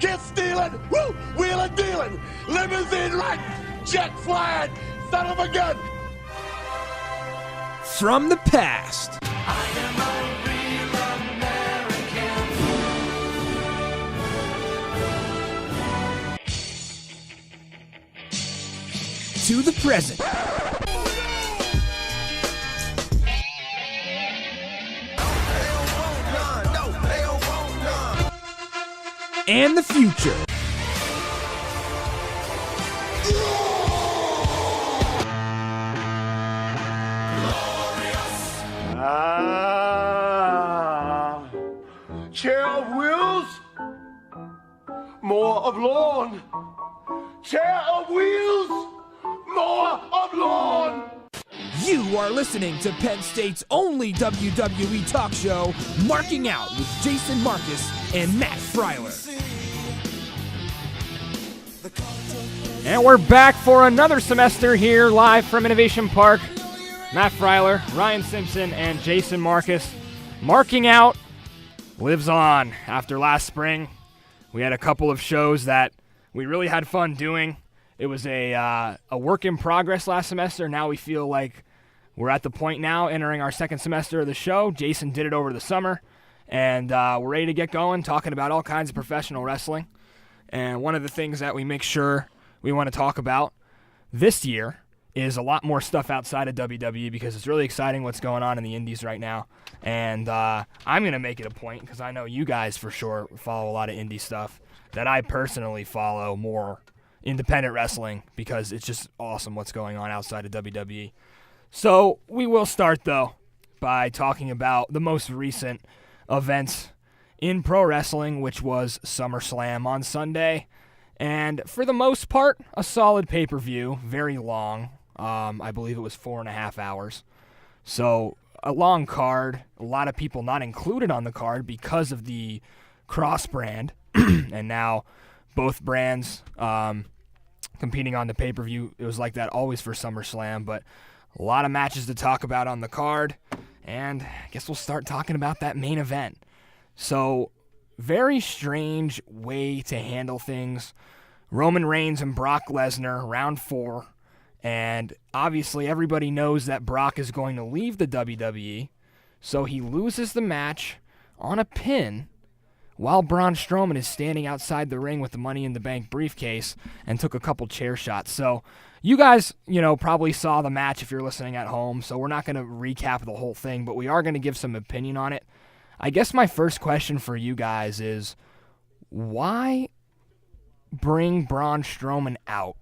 kiss stealing, woo, wheeling dealing, limousine riding, jet flying, son of a gun. From the past. I am a real American. To the present. And the future. Chair of wheels, more of lawn. Chair of wheels, more of lawn. You are listening to Penn State's only WWE talk show, Marking Out with Jason Marcus and Matt Freiler. And we're back for another semester here live from Innovation Park. Matt Freiler, Ryan Simpson, and Jason Marcus. Marking Out lives on. After last spring, we had a couple of shows that we really had fun doing. It was a work in progress last semester. Now we feel like we're at the point now entering our second semester of the show. Jason did it over the summer, and we're ready to get going, talking about all kinds of professional wrestling. And one of the things that we make sure we want to talk about this year is a lot more stuff outside of WWE, because it's really exciting what's going on in the indies right now. And I'm going to make it a point, because I know you guys for sure follow a lot of indie stuff, that I personally follow more independent wrestling, because it's just awesome what's going on outside of WWE. So we will start, though, by talking about the most recent events in pro wrestling, which was SummerSlam on Sunday. And for the most part, a solid pay-per-view, very long. I believe it was 4.5 hours. So a long card, a lot of people not included on the card because of the cross-brand. And now both brands competing on the pay-per-view. It was like that always for SummerSlam, but a lot of matches to talk about on the card. And I guess we'll start talking about that main event. So, very strange way to handle things. Roman Reigns and Brock Lesnar, round 4. And obviously everybody knows that Brock is going to leave the WWE. So he loses the match on a pin while Braun Strowman is standing outside the ring with the Money in the Bank briefcase and took a couple chair shots. So you guys, probably saw the match if you're listening at home. So we're not going to recap the whole thing, but we are going to give some opinion on it. I guess my first question for you guys is, why bring Braun Strowman out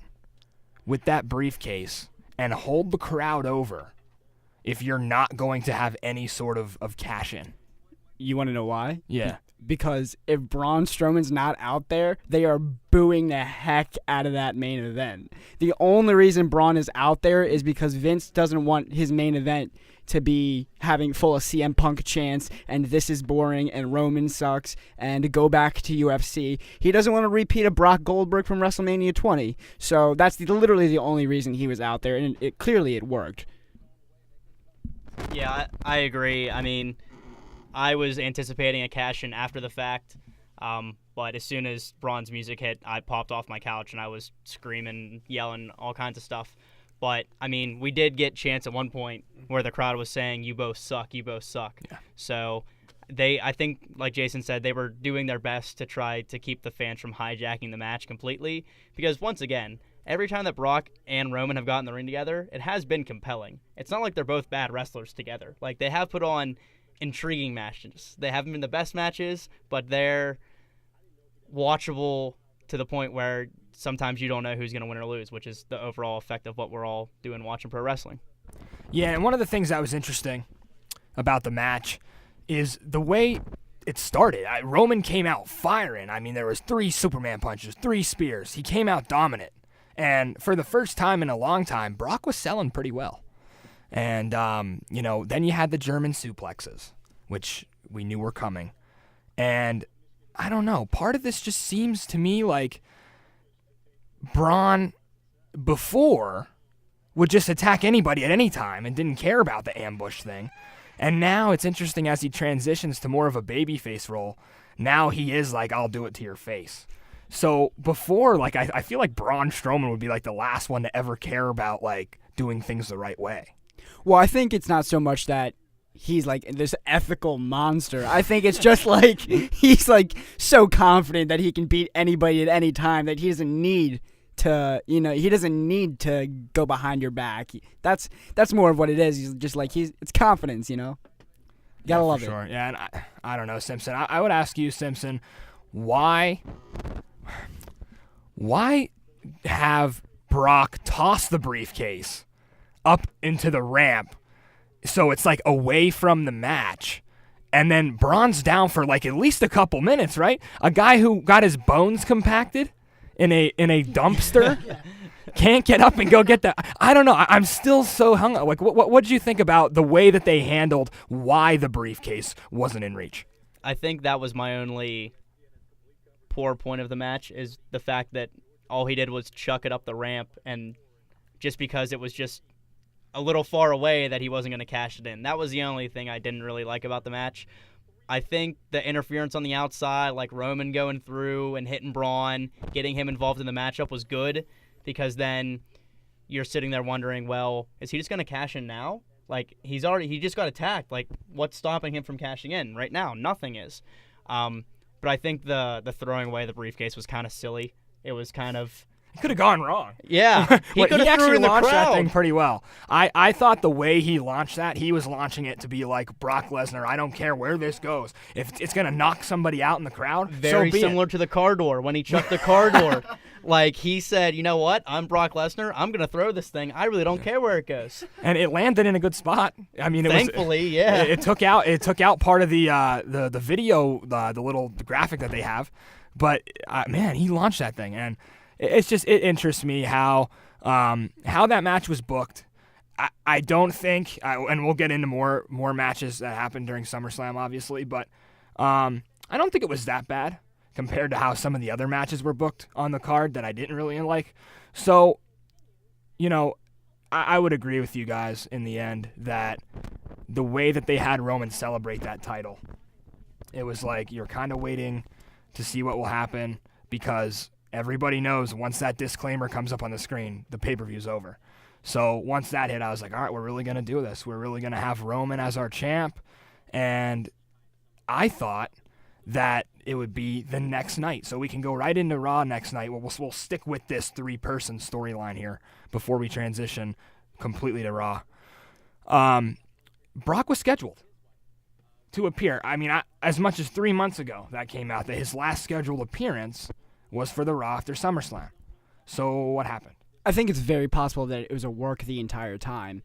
with that briefcase and hold the crowd over if you're not going to have any sort of cash-in? You want to know why? Yeah. Because if Braun Strowman's not out there, they are booing the heck out of that main event. The only reason Braun is out there is because Vince doesn't want his main event to be having full of CM Punk chants and this is boring and Roman sucks and to go back to UFC. He doesn't want to repeat a Brock Goldberg from WrestleMania 20. So that's literally the only reason he was out there, and clearly it worked. Yeah, I agree. I mean, I was anticipating a cash-in after the fact, but as soon as Braun's music hit, I popped off my couch and I was screaming, yelling, all kinds of stuff. But, I mean, we did get chants at one point where the crowd was saying, you both suck, you both suck. Yeah. So I think, like Jason said, they were doing their best to try to keep the fans from hijacking the match completely. Because, once again, every time that Brock and Roman have gotten in the ring together, it has been compelling. It's not like they're both bad wrestlers together. Like, they have put on intriguing matches. They haven't been the best matches, but they're watchable to the point where sometimes you don't know who's going to win or lose, which is the overall effect of what we're all doing watching pro wrestling. Yeah, and one of the things that was interesting about the match is the way it started. Roman came out firing. I mean, there was 3 Superman punches, 3 spears. He came out dominant. And for the first time in a long time, Brock was selling pretty well. And, then you had the German suplexes, which we knew were coming. And I don't know, part of this just seems to me like Braun before would just attack anybody at any time and didn't care about the ambush thing. And now it's interesting as he transitions to more of a babyface role. Now he is like, I'll do it to your face. So before, like, I feel like Braun Strowman would be like the last one to ever care about like doing things the right way. Well, I think it's not so much that he's like this ethical monster. I think it's just like he's like so confident that he can beat anybody at any time that he doesn't need to, he doesn't need to go behind your back. That's more of what it is. He's just like it's confidence, Gotta love it. Sure. Yeah, and I don't know, Simpson. I would ask you, Simpson, why have Brock toss the briefcase up into the ramp so it's like away from the match, and then Braun's down for like at least a couple minutes, right? A guy who got his bones compacted in a dumpster can't get up and go get that. I don't know. I'm still so hung up. Like, what did you think about the way that they handled why the briefcase wasn't in reach? I think that was my only poor point of the match, is the fact that all he did was chuck it up the ramp, and just because it was just a little far away that he wasn't going to cash it in. That was the only thing I didn't really like about the match. I think the interference on the outside, like Roman going through and hitting Braun, getting him involved in the matchup, was good, because then you're sitting there wondering, well, is he just going to cash in now? Like, he just got attacked. Like, what's stopping him from cashing in right now? Nothing is. But I think the throwing away the briefcase was kind of silly. It was kind of... It could have gone wrong. Yeah. He actually launched that crowd. thing pretty well. I thought the way he launched that, he was launching it to be like Brock Lesnar. I don't care where this goes. If it's going to knock somebody out in the crowd, Very so be similar it. to the car door, when he chucked the car door. Like, he said, you know what? I'm Brock Lesnar. I'm going to throw this thing. I really don't care where it goes. And it landed in a good spot. I mean, Thankfully, yeah. It took out part of the video, the graphic that they have. But man, he launched that thing, and it interests me how that match was booked. I don't think, and we'll get into more matches that happened during SummerSlam, obviously, but I don't think it was that bad compared to how some of the other matches were booked on the card that I didn't really like. So, I would agree with you guys in the end that the way that they had Roman celebrate that title, it was like you're kind of waiting to see what will happen, because everybody knows once that disclaimer comes up on the screen, the pay-per-view's over. So once that hit, I was like, all right, we're really going to do this. We're really going to have Roman as our champ. And I thought that it would be the next night, so we can go right into Raw next night. We'll stick with this three-person storyline here before we transition completely to Raw. Brock was scheduled to appear. I mean, as much as 3 months ago that came out that his last scheduled appearance was for the Raw after SummerSlam. So what happened? I think it's very possible that it was a work the entire time.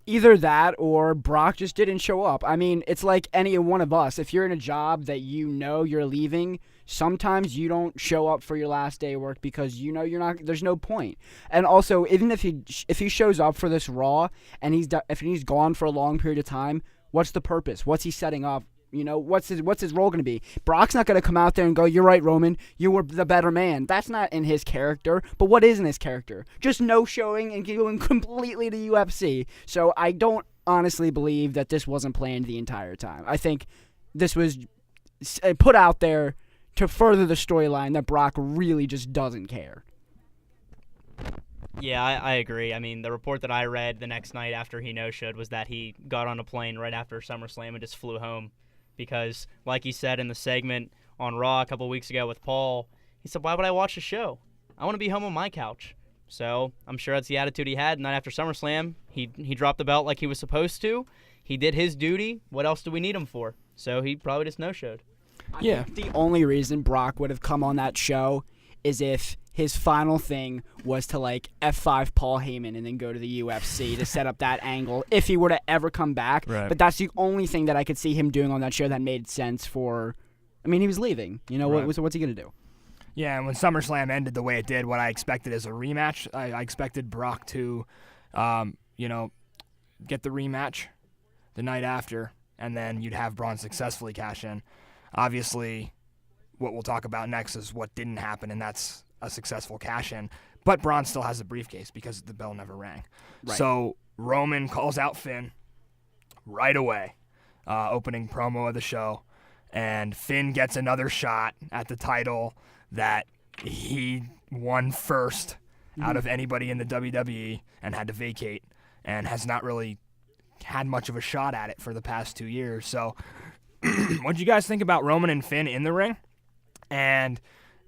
Either that or Brock just didn't show up. I mean, it's like any one of us. If you're in a job that you're leaving, sometimes you don't show up for your last day of work because you're not. There's no point. And also, even if he shows up for this Raw and if he's gone for a long period of time, what's the purpose? What's he setting up? What's his role going to be? Brock's not going to come out there and go, "You're right, Roman. You were the better man." That's not in his character. But what is in his character? Just no showing and going completely to UFC. So I don't honestly believe that this wasn't planned the entire time. I think this was put out there to further the storyline that Brock really just doesn't care. Yeah, I agree. I mean, the report that I read the next night after he no-showed was that he got on a plane right after SummerSlam and just flew home. Because, like he said in the segment on Raw a couple weeks ago with Paul, he said, why would I watch the show? I want to be home on my couch. So I'm sure that's the attitude he had. Night after SummerSlam, he dropped the belt like he was supposed to. He did his duty. What else do we need him for? So he probably just no-showed. I think the only reason Brock would have come on that show is if his final thing was to like F5 Paul Heyman and then go to the UFC to set up that angle if he were to ever come back. Right. But that's the only thing that I could see him doing on that show that made sense for. I mean, he was leaving. Right. What's he gonna do? Yeah, and when SummerSlam ended the way it did, what I expected is a rematch. I expected Brock to, get the rematch the night after, and then you'd have Braun successfully cash in. Obviously, what we'll talk about next is what didn't happen, and that's a successful cash-in. But Braun still has the briefcase because the bell never rang. Right. So Roman calls out Finn right away, opening promo of the show, and Finn gets another shot at the title. that he won first out of anybody in the WWE and had to vacate and has not really had much of a shot at it for the past 2 years. So what do you guys think about Roman and Finn in the ring? And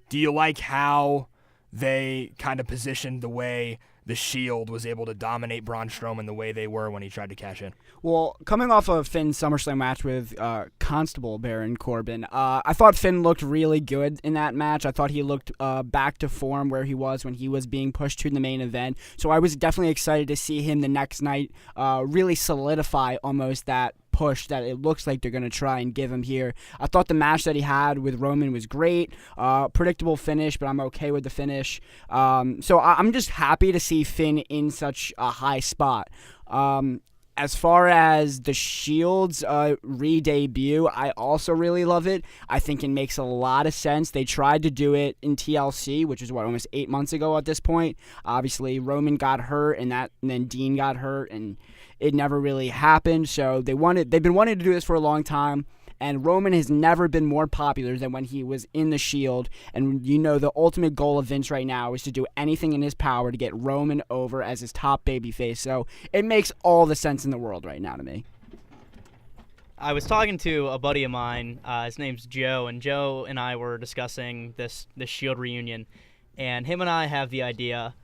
do you like how they kind of positioned the way the Shield was able to dominate Braun Strowman the way they were when he tried to cash in? Well, coming off of Finn's SummerSlam match with Constable Baron Corbin, I thought Finn looked really good in that match. I thought he looked back to form where he was when he was being pushed to the main event. So I was definitely excited to see him the next night really solidify almost that push that it looks like they're going to try and give him here. I thought the match that he had with Roman was great. Predictable finish, but I'm okay with the finish. So I'm just happy to see Finn in such a high spot. As far as the Shield's re-debut, I also really love it. I think it makes a lot of sense. They tried to do it in TLC, which is almost 8 months ago at this point. Obviously, Roman got hurt, and then Dean got hurt, and it never really happened. So they've been wanting to do this for a long time. And Roman has never been more popular than when he was in the Shield. And the ultimate goal of Vince right now is to do anything in his power to get Roman over as his top babyface. So it makes all the sense in the world right now to me. I was talking to a buddy of mine. His name's Joe, and Joe and I were discussing this Shield reunion. And him and I have the idea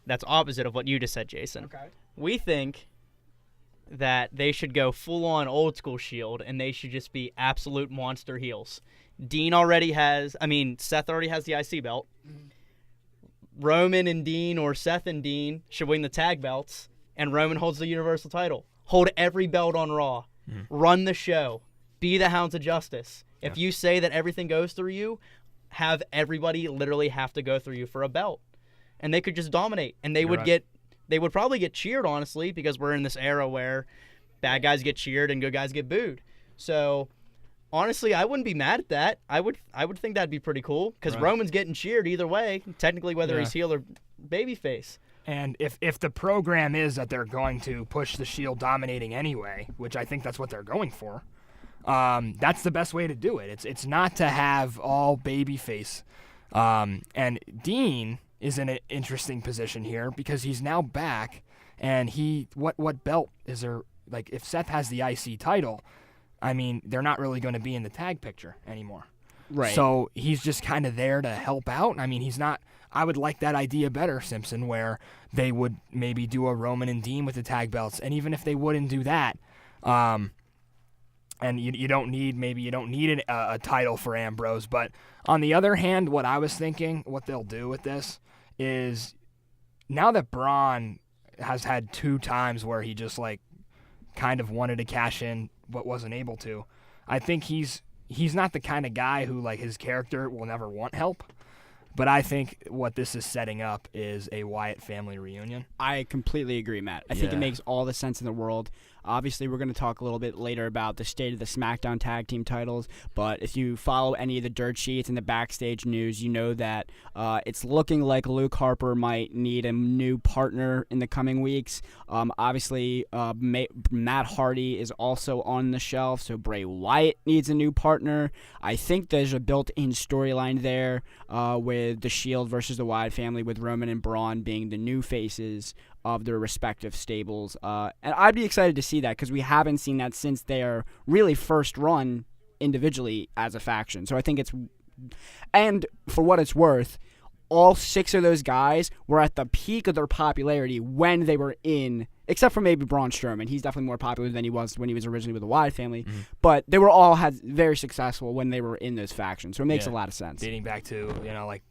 that's opposite of what you just said, Jason. Okay. We think that they should go full-on old-school Shield, and they should just be absolute monster heels. Seth already has the IC belt. Mm-hmm. Roman and Dean, or Seth and Dean, should win the tag belts, and Roman holds the Universal title. Hold every belt on Raw. Mm-hmm. Run the show. Be the Hounds of Justice. If you say that everything goes through you, have everybody literally have to go through you for a belt. And they could just dominate, and they would probably get cheered, honestly, because we're in this era where bad guys get cheered and good guys get booed. So, honestly, I wouldn't be mad at that. I would think that'd be pretty cool, because Roman's getting cheered either way, technically whether he's heel or babyface. And if the program is that they're going to push the Shield dominating anyway, which I think that's what they're going for, that's the best way to do it. It's not to have all babyface. And Dean is in an interesting position here because he's now back, and what belt is there? Like, if Seth has the IC title, I mean, they're not really going to be in the tag picture anymore. Right. So he's just kind of there to help out. I mean, he's not. I would like that idea better, Simpson, where they would maybe do a Roman and Dean with the tag belts, and even if they wouldn't do that, and you don't need a title for Ambrose. But on the other hand, what I was thinking, what they'll do with this is, now that Braun has had 2 times where he just kind of wanted to cash in but wasn't able to, I think he's not the kind of guy who his character will never want help. But I think what this is setting up is a Wyatt family reunion. I completely agree, Matt. I think it makes all the sense in the world. Obviously, we're going to talk a little bit later about the state of the SmackDown tag team titles, but if you follow any of the dirt sheets and the backstage news, you know that it's looking like Luke Harper might need a new partner in the coming weeks. Obviously, Matt Hardy is also on the shelf, so Bray Wyatt needs a new partner. I think there's a built-in storyline there with the Shield versus the Wyatt family, with Roman and Braun being the new faces of their respective stables. And I'd be excited to see that, because we haven't seen that since their really first run individually as a faction. So I think and for what it's worth, all 6 of those guys were at the peak of their popularity when they were in, except for maybe Braun Strowman. He's definitely more popular than he was when he was originally with the Wyatt family. Mm-hmm. But they were all very successful when they were in those factions. So it makes a lot of sense. Dating back to,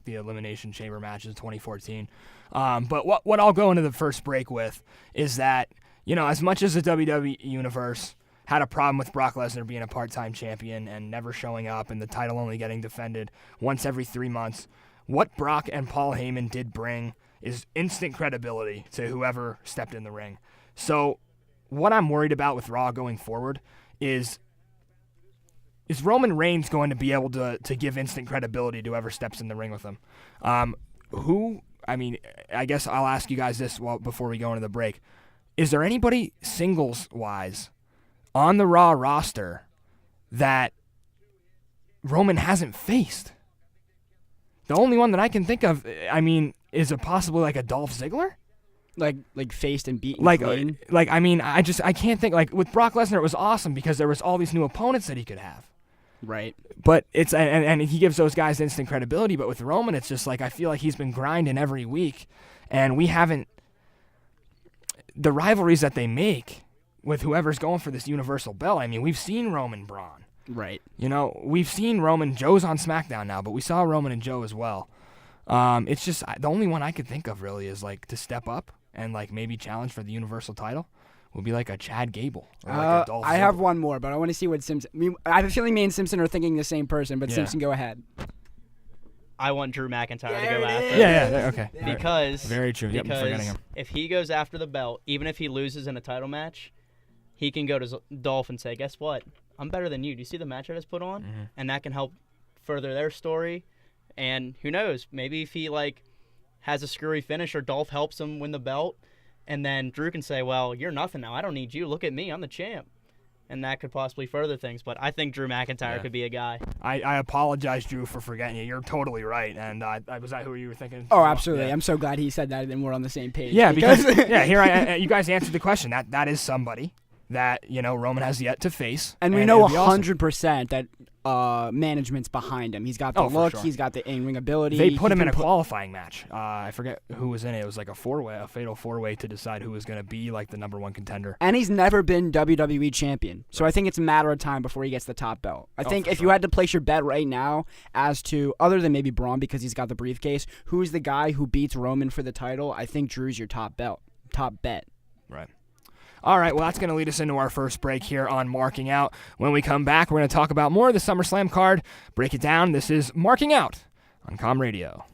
the Elimination Chamber matches in 2014. But what I'll go into the first break with is that, as much as the WWE Universe had a problem with Brock Lesnar being a part-time champion and never showing up and the title only getting defended once every 3 months, what Brock and Paul Heyman did bring is instant credibility to whoever stepped in the ring. So what I'm worried about with Raw going forward is Roman Reigns going to be able to give instant credibility to whoever steps in the ring with him? I guess I'll ask you guys this before we go into the break. Is there anybody singles-wise on the Raw roster that Roman hasn't faced? The only one that I can think of, I mean, is it possibly like a Dolph Ziggler? Like faced and beaten Like clean? I mean, I can't think. Like with Brock Lesnar, it was awesome because there was all these new opponents that he could have. Right. But it's and he gives those guys instant credibility. But with Roman, it's just like I feel like he's been grinding every week, and we haven't. The rivalries that they make with whoever's going for this Universal belt. I mean, we've seen Roman Braun. Right. You know, we've seen Roman. Joe's on SmackDown now, but we saw Roman and Joe as well. It's just the only one I could think of really is like to step up and like maybe challenge for the Universal title would be like a Chad Gable or like a Dolph I have Ziggler. one more, but I want to see what Simpson. I have a feeling me and Simpson are thinking the same person, but Yeah. Simpson, go ahead. I want Drew McIntyre to There go it after. is. Yeah, okay. Because Very true. Yep, I'm forgetting because him. if he goes after the belt, even if he loses in a title match, he can go to Dolph and say, "Guess what? I'm better than you. Do you see the match I just put on?" Mm-hmm. And that can help further their story. And who knows? Maybe if he like has a screwy finish or Dolph helps him win the belt, and then Drew can say, "Well, you're nothing now. I don't need you. Look at me. I'm the champ." And that could possibly further things. But I think Drew McIntyre could be a guy. I apologize, Drew, for forgetting you. You're totally right. And was that who you were thinking? Oh, absolutely. Yeah. I'm so glad he said that, and we're on the same page. Yeah, because yeah, here you guys answered the question. That is somebody that Roman has yet to face, and we know it'd be awesome. 100% that management's behind him. He's got the Oh, for look. sure. He's got the in-ring ability. They put He him in can a qualifying match. I forget who was in it. It was like a fatal four-way to decide who was going to be like the number one contender. And he's never been WWE champion. So I think it's a matter of time before he gets the top belt. I think for if you sure. had to place your bet right now as to, other than maybe Braun because he's got the briefcase, who's the guy who beats Roman for the title, I think Drew's your top bet. Right. All right, well, that's going to lead us into our first break here on Marking Out. When we come back, we're going to talk about more of the SummerSlam card, break it down. This is Marking Out on Com Radio.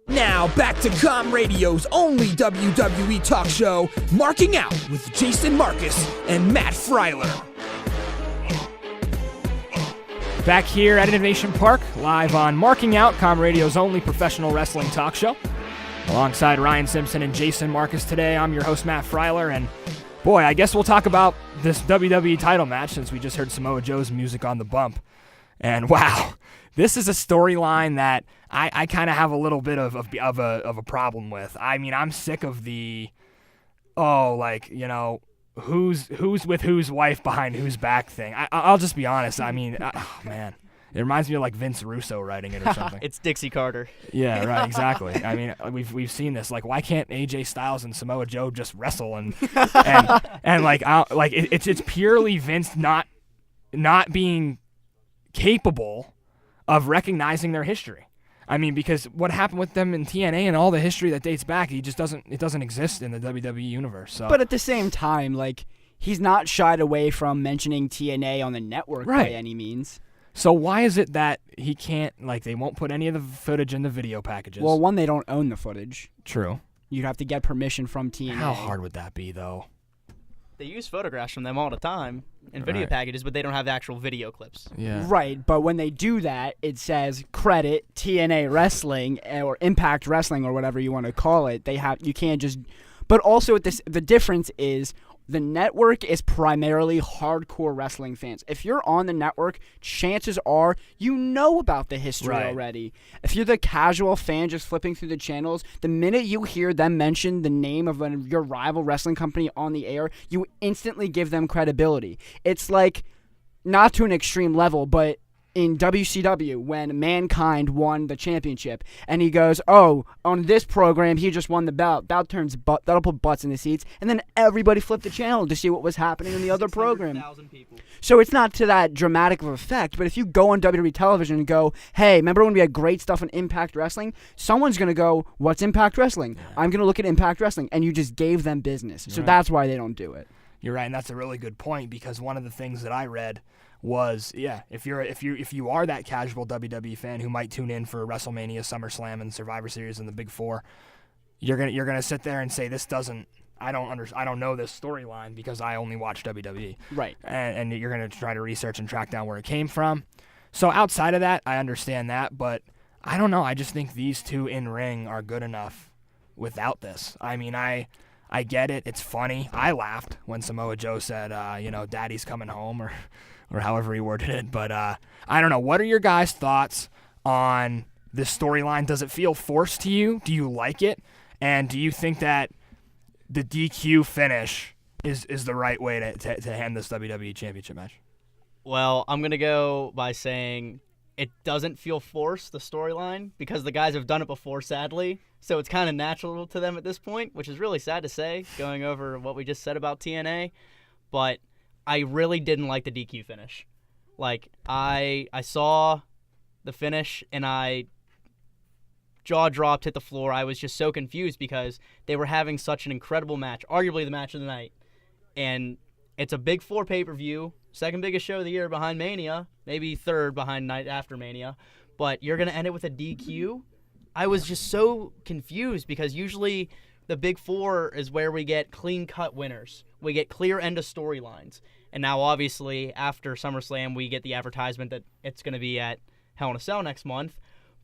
Now back to Com Radio's only WWE talk show, Marking Out with Jason Marcus and Matt Freiler. Back here at Innovation Park, live on Marking Out, Com Radio's only professional wrestling talk show. Alongside Ryan Simpson and Jason Marcus today, I'm your host, Matt Freiler, and boy, I guess we'll talk about this WWE title match since we just heard Samoa Joe's music on the bump. And wow, this is a storyline that I kind of have a little bit of a problem with. I mean, I'm sick of the, who's with whose wife behind whose back thing. I'll just be honest. I mean, oh man, it reminds me of like Vince Russo writing it or something. It's Dixie Carter. Yeah, right, exactly. I mean, we've seen this. Like, why can't AJ Styles and Samoa Joe just wrestle and it's purely Vince not being capable of recognizing their history. I mean, because what happened with them in TNA and all the history that dates back, it doesn't exist in the WWE universe. So. But at the same time, like, he's not shied away from mentioning TNA on the network by Right. any means. So why is it that he can't, they won't put any of the footage in the video packages? Well, one, they don't own the footage. True. You'd have to get permission from TNA. How hard would that be, though? They use photographs from them all the time in video Right. packages, but they don't have actual video clips. Yeah. Right, but when they do that, it says credit TNA Wrestling or Impact Wrestling or whatever you want to call it. You can't just. But also, the difference is the network is primarily hardcore wrestling fans. If you're on the network, chances are you know about the history Right. already. If you're the casual fan just flipping through the channels, the minute you hear them mention the name of your rival wrestling company on the air, you instantly give them credibility. It's like, not to an extreme level, but in WCW when Mankind won the championship and he goes, "Oh, on this program he just won the belt. That'll put butts in the seats." And then everybody flipped the channel to see what was happening in the other program. 600,000 people. So it's not to that dramatic of effect, but if you go on WWE television and go, "Hey, remember when we had great stuff on Impact Wrestling?" Someone's going to go, "What's Impact Wrestling?" I'm going to look at Impact Wrestling, and you just gave them business. So Right. that's why they don't do it. You're right, and that's a really good point because one of the things that I read was, if you are that casual WWE fan who might tune in for WrestleMania, SummerSlam, and Survivor Series and the Big Four, you're gonna sit there and say I don't know this storyline because I only watch WWE. Right. And you're gonna try to research and track down where it came from. So outside of that, I understand that, but I don't know. I just think these two in ring are good enough without this. I mean, I I get it. It's funny. I laughed when Samoa Joe said, Daddy's coming home, or however he worded it. But I don't know. What are your guys' thoughts on this storyline? Does it feel forced to you? Do you like it? And do you think that the DQ finish is the right way to hand this WWE Championship match? Well, I'm going to go by saying it doesn't feel forced, the storyline, because the guys have done it before, sadly. So it's kind of natural to them at this point, which is really sad to say, going over what we just said about TNA. But I really didn't like the DQ finish. Like, I saw the finish, and I jaw dropped, hit the floor. I was just so confused because they were having such an incredible match, arguably the match of the night. And it's a Big Four pay-per-view, second biggest show of the year behind Mania, maybe third behind Night After Mania. But you're going to end it with a DQ? I was just so confused because usually the Big Four is where we get clean-cut winners. We get clear end of storylines. And now, obviously, after SummerSlam, we get the advertisement that it's going to be at Hell in a Cell next month.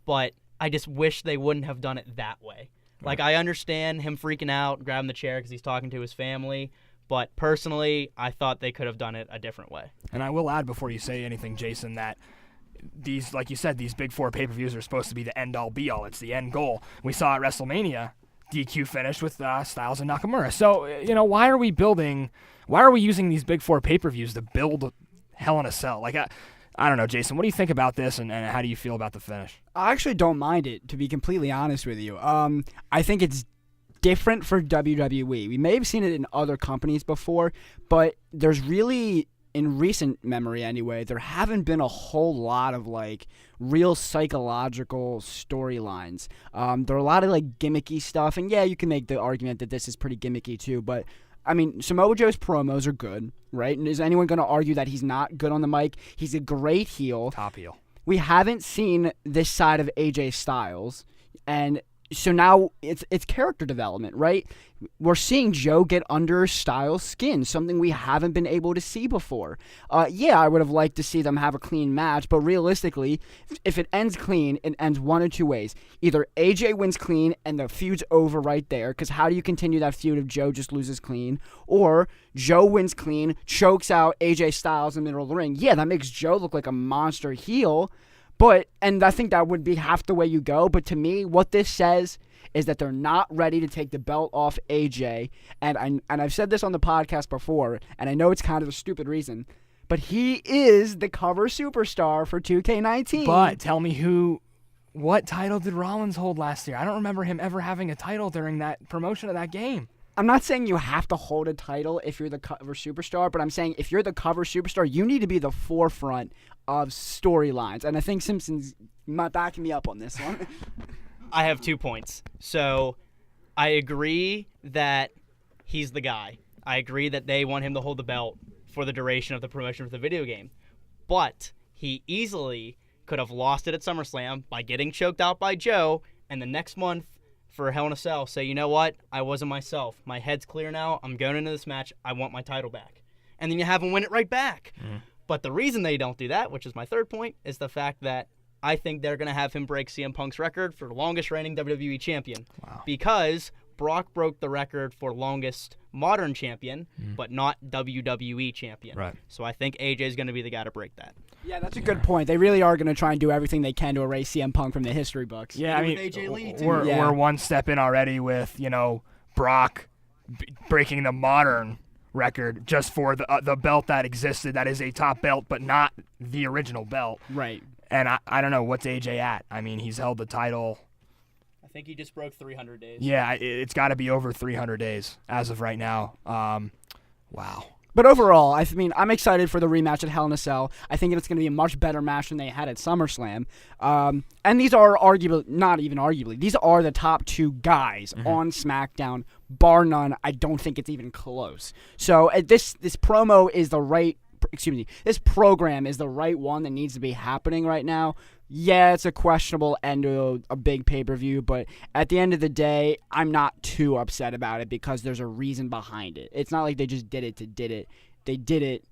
But I just wish they wouldn't have done it that way. Like, I understand him freaking out, grabbing the chair because he's talking to his family. But personally, I thought they could have done it a different way. And I will add before you say anything, Jason, that these, like you said, these Big Four pay-per-views are supposed to be the end-all, be-all. It's the end goal. We saw at WrestleMania DQ finish with Styles and Nakamura. So, why are we using these Big Four pay-per-views to build Hell in a Cell? Like, I don't know, Jason, what do you think about this, and how do you feel about the finish? I actually don't mind it, to be completely honest with you. I think it's different for WWE. We may have seen it in other companies before, but there's really, in recent memory anyway, there haven't been a whole lot of real psychological storylines. There are a lot of gimmicky stuff, and yeah, you can make the argument that this is pretty gimmicky too, but I mean, Samoa Joe's promos are good, right? And is anyone going to argue that he's not good on the mic? He's a great heel. Top heel. We haven't seen this side of AJ Styles, and so now it's character development, right? We're seeing Joe get under Styles' skin, something we haven't been able to see before. Yeah, I would have liked to see them have a clean match, but realistically, if it ends clean, it ends one of two ways. Either AJ wins clean and the feud's over right there, because how do you continue that feud if Joe just loses clean? Or Joe wins clean, chokes out AJ Styles in the middle of the ring. Yeah, that makes Joe look like a monster heel, and I think that would be half the way you go. But to me, what this says is that they're not ready to take the belt off AJ. And I've said this on the podcast before, and I know it's kind of a stupid reason, but he is the cover superstar for 2K19. But tell me what title did Rollins hold last year? I don't remember him ever having a title during that promotion of that game. I'm not saying you have to hold a title if you're the cover superstar, but I'm saying if you're the cover superstar, you need to be the forefront of storylines. And I think Simpson's backing me up on this one. I have 2 points. So I agree that he's the guy. I agree that they want him to hold the belt for the duration of the promotion of the video game. But he easily could have lost it at SummerSlam by getting choked out by Joe, and the next month for Hell in a Cell say, you know what, I wasn't myself. My head's clear now. I'm going into this match. I want my title back. And then you have him win it right back. But the reason they don't do that, which is my third point, is the fact that I think they're going to have him break CM Punk's record for longest reigning WWE champion. Wow. Because Brock broke the record for longest modern champion, but not WWE champion. Right. So I think AJ is going to be the guy to break that. Yeah, that's a good point. They really are going to try and do everything they can to erase CM Punk from the history books. Yeah, I mean, AJ Lee, too. we're one step in already with, Brock breaking the modern record just for the belt that existed, that is a top belt, but not the original belt. Right. And I don't know, what's AJ at? I mean, he's held the title. I think he just broke 300 days. Yeah, it's got to be over 300 days as of right now. Wow. But overall, I mean, I'm excited for the rematch at Hell in a Cell. I think it's going to be a much better match than they had at SummerSlam. And these are not even arguably, these are the top two guys on SmackDown, bar none. I don't think it's even close. So this promo is the right, this program is the right one that needs to be happening right now. Yeah, it's a questionable end to a big pay-per-view, but at the end of the day, I'm not too upset about it because there's a reason behind it. It's not like they just did it to did it. They did it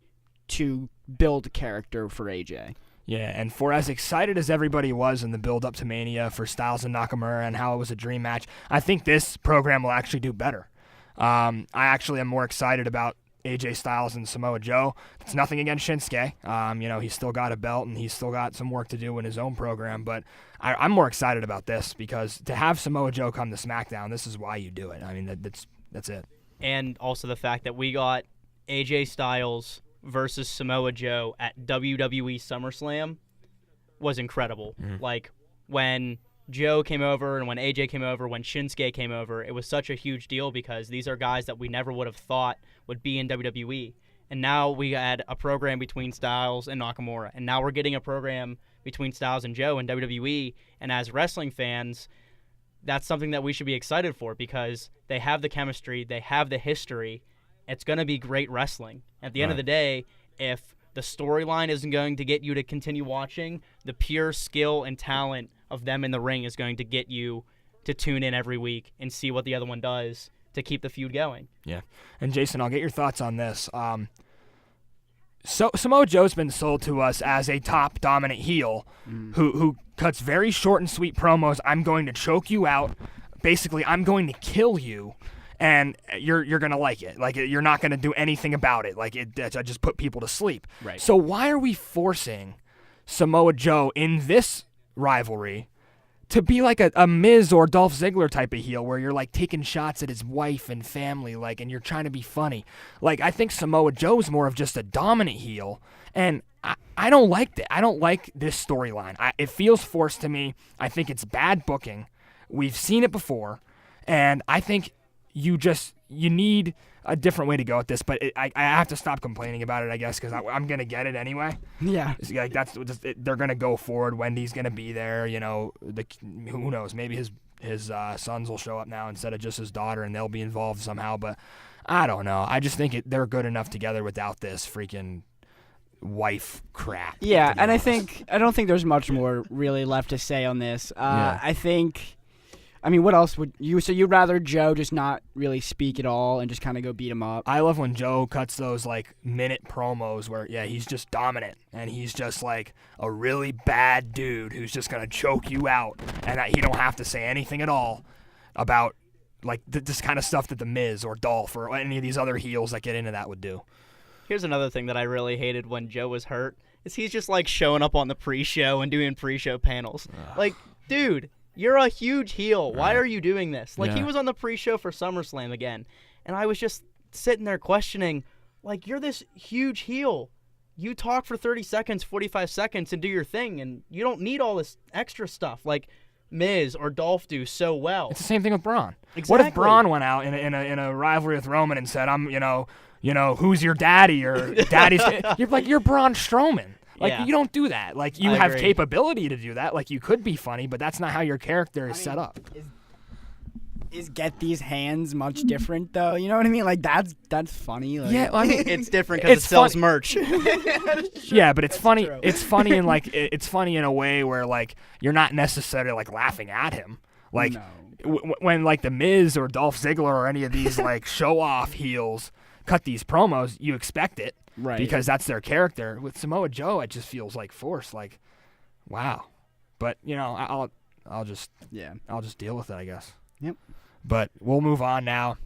to build a character for AJ. Yeah, and for as excited as everybody was in the build-up to Mania for Styles and Nakamura and how it was a dream match, I think this program will actually do better. I actually am more excited about AJ Styles and Samoa Joe. It's nothing against Shinsuke. He's still got a belt and he's still got some work to do in his own program, but I'm more excited about this because to have Samoa Joe come to SmackDown, this is why you do it. I mean, that's it. And also the fact that we got AJ Styles versus Samoa Joe at WWE SummerSlam was incredible. Like, when Joe came over and when AJ came over, when Shinsuke came over, it was such a huge deal because these are guys that we never would have thought would be in WWE. And now we had a program between Styles and Nakamura, and now we're getting a program between Styles and Joe in WWE. And as wrestling fans, that's something that we should be excited for because they have the chemistry, they have the history. It's going to be great wrestling. At the end of the day, if the storyline isn't going to get you to continue watching, the pure skill and talent of them in the ring is going to get you to tune in every week and see what the other one does to keep the feud going. Yeah. And Jason, I'll get your thoughts on this. So Samoa Joe's been sold to us as a top dominant heel who cuts very short and sweet promos. I'm going to choke you out. Basically, I'm going to kill you, and you're going to like it. Like, you're not going to do anything about it. Like, I just put people to sleep. Right. So why are we forcing Samoa Joe in this rivalry to be like a Miz or Dolph Ziggler type of heel where you're like taking shots at his wife and family, like, and you're trying to be funny? Like, I think Samoa Joe's more of just a dominant heel, and I don't like that. I don't like this storyline. It feels forced to me. I think it's bad booking. We've seen it before, and I think you need a different way to go at this, but I have to stop complaining about it, I guess, because I'm going to get it anyway. Yeah. It's like they're going to go forward. Wendy's going to be there. Who knows? Maybe his sons will show up now instead of just his daughter, and they'll be involved somehow. But I don't know. I just think they're good enough together without this freaking wife crap. Yeah, and I don't think there's much more really left to say on this. I mean, what else would you? So you'd rather Joe just not really speak at all and just kind of go beat him up? I love when Joe cuts those like minute promos where he's just dominant and he's just like a really bad dude who's just gonna choke you out, and he don't have to say anything at all about like this kind of stuff that the Miz or Dolph or any of these other heels that get into that would do. Here's another thing that I really hated when Joe was hurt is he's just like showing up on the pre-show and doing pre-show panels. Like, dude, you're a huge heel. Why are you doing this? Like, he was on the pre-show for SummerSlam again, and I was just sitting there questioning, like, you're this huge heel. You talk for 30 seconds, 45 seconds, and do your thing, and you don't need all this extra stuff like Miz or Dolph do so well. It's the same thing with Braun. Exactly. What if Braun went out in a rivalry with Roman and said, who's your daddy, or daddy's... you're Braun Strowman. Like, you don't do that. Like, you have capability to do that. Like, you could be funny, but that's not how your character is set up. Is get these hands much different, though? You know what I mean? Like, that's funny. Like, yeah, I mean, it's different because it sells merch. Yeah, but it's funny. It's funny in like it's funny in a way where like you're not necessarily like laughing at him. Like when like the Miz or Dolph Ziggler or any of these like show off heels cut these promos, you expect it. Right. Because that's their character. With Samoa Joe, it just feels like forced. Like, wow. But I'll just deal with it, I guess. Yep. But we'll move on now.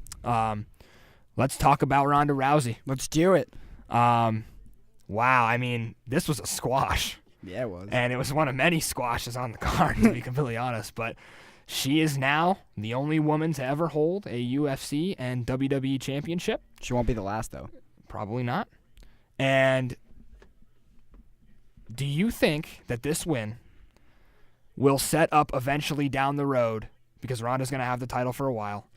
Let's talk about Ronda Rousey. Let's do it. Wow. I mean, this was a squash. Yeah, it was. And it was one of many squashes on the card, to be completely honest. But she is now the only woman to ever hold a UFC and WWE championship. She won't be the last, though. Probably not. And do you think that this win will set up eventually down the road, because Ronda's going to have the title for a while,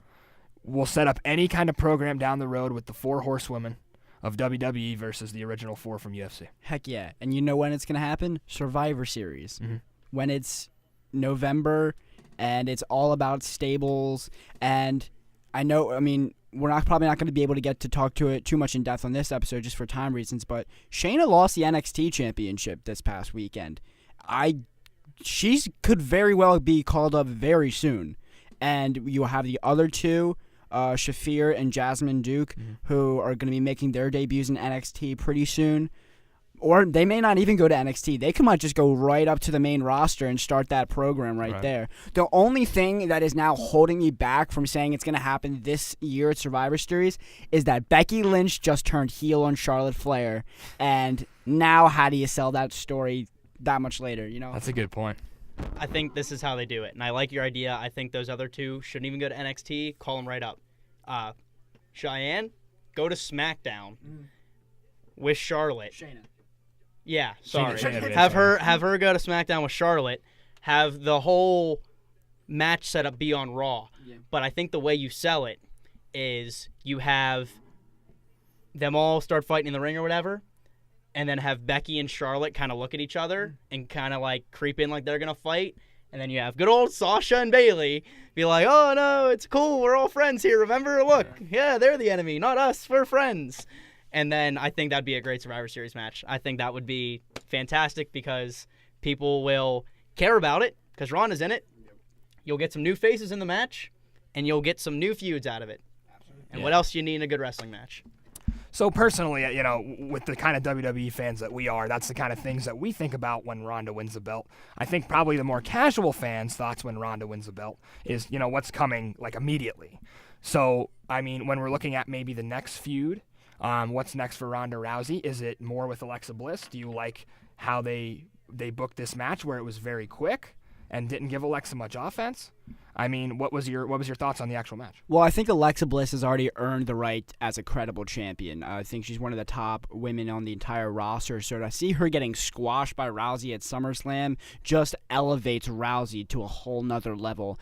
will set up any kind of program down the road with the 4 horsewomen of WWE versus the original 4 from UFC? Heck yeah. And you know when it's going to happen? Survivor Series. Mm-hmm. When it's November and it's all about stables. And we're probably not going to be able to get to talk to it too much in depth on this episode just for time reasons, but Shayna lost the NXT championship this past weekend. She could very well be called up very soon. And you have the other 2, Shafir and Jasmine Duke, who are going to be making their debuts in NXT pretty soon. Or they may not even go to NXT. They might just go right up to the main roster and start that program right there. The only thing that is now holding me back from saying it's going to happen this year at Survivor Series is that Becky Lynch just turned heel on Charlotte Flair. And now how do you sell that story that much later, you know? That's a good point. I think this is how they do it, and I like your idea. I think those other two shouldn't even go to NXT. Call them right up. Cheyenne, go to SmackDown with Charlotte. Shayna. Yeah, sorry. Shayna, have her go to SmackDown with Charlotte. Have the whole match setup be on Raw. Yeah. But I think the way you sell it is you have them all start fighting in the ring or whatever, and then have Becky and Charlotte kind of look at each other and kind of like creep in like they're gonna fight. And then you have good old Sasha and Bayley be like, oh no, it's cool, we're all friends here, remember? Look, yeah, they're the enemy, not us, we're friends. And then I think that'd be a great Survivor Series match. I think that would be fantastic because people will care about it because Ronda's in it. You'll get some new faces in the match, and you'll get some new feuds out of it. And what else do you need in a good wrestling match? So personally, you know, with the kind of WWE fans that we are, that's the kind of things that we think about when Ronda wins the belt. I think probably the more casual fans' thoughts when Ronda wins the belt is, you know, what's coming like immediately. So, I mean, when we're looking at maybe the next feud, what's next for Ronda Rousey? Is it more with Alexa Bliss? Do you like how they booked this match where it was very quick and didn't give Alexa much offense? I mean, what was your thoughts on the actual match? Well, I think Alexa Bliss has already earned the right as a credible champion. I think she's one of the top women on the entire roster. So to see her getting squashed by Rousey at SummerSlam just elevates Rousey to a whole nother level.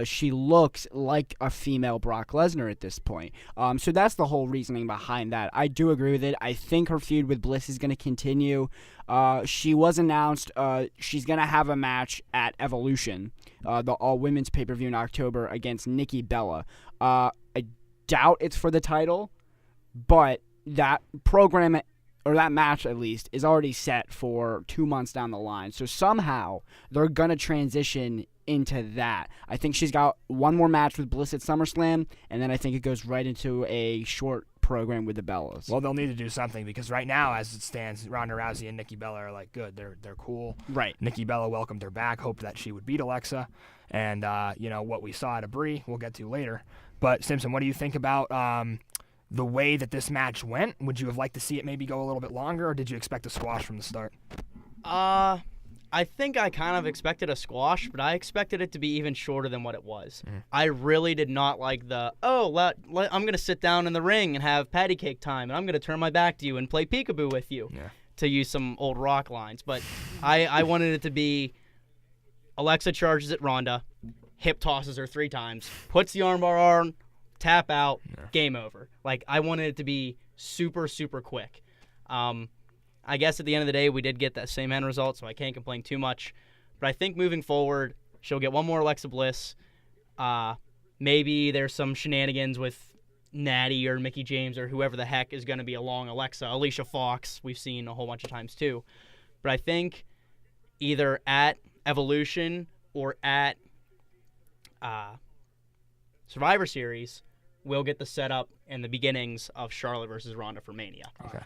She looks like a female Brock Lesnar at this point. So that's the whole reasoning behind that. I do agree with it. I think her feud with Bliss is going to continue. She was announced she's going to have a match at Evolution, the all-women's pay-per-view in October against Nikki Bella. I doubt it's for the title, but that program, or that match at least, is already set for 2 months down the line. So somehow they're going to transition into that. I think she's got one more match with Bliss at SummerSlam, and then I think it goes right into a short program with the Bellas. Well, they'll need to do something because right now, as it stands, Ronda Rousey and Nikki Bella are like good. They're cool. Right. Nikki Bella welcomed her back, hoped that she would beat Alexa, and you know what we saw at Brie, we'll get to later. But Simpson, what do you think about the way that this match went? Would you have liked to see it maybe go a little bit longer, or did you expect a squash from the start? I think I kind of expected a squash, but I expected it to be even shorter than what it was. I really did not like I'm going to sit down in the ring and have patty cake time, and I'm going to turn my back to you and play peekaboo with you, to use some old Rock lines. But I wanted it to be Alexa charges at Ronda, hip tosses her 3 times, puts the armbar on, tap out, game over. Like, I wanted it to be super, super quick. I guess at the end of the day, we did get that same end result, so I can't complain too much. But I think moving forward, she'll get one more Alexa Bliss. Maybe there's some shenanigans with Natty or Mickie James or whoever the heck is going to be along Alexa. Alicia Fox, we've seen a whole bunch of times too. But I think either at Evolution or at Survivor Series, we'll get the setup and the beginnings of Charlotte versus Ronda for Mania. Okay.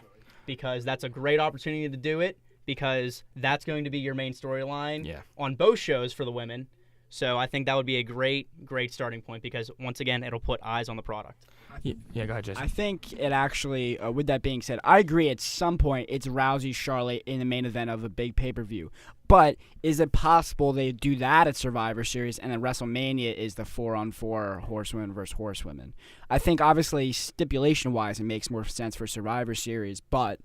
Because that's a great opportunity to do it, because that's going to be your main storyline on both shows for the women. So I think that would be a great, great starting point because, once again, it'll put eyes on the product. Yeah, go ahead, Jason. I think it actually, with that being said, I agree at some point it's Rousey-Charlotte in the main event of a big pay-per-view. But is it possible they do that at Survivor Series and then WrestleMania is the 4-on-4 horsewomen versus horsewomen? I think, obviously, stipulation-wise, it makes more sense for Survivor Series, but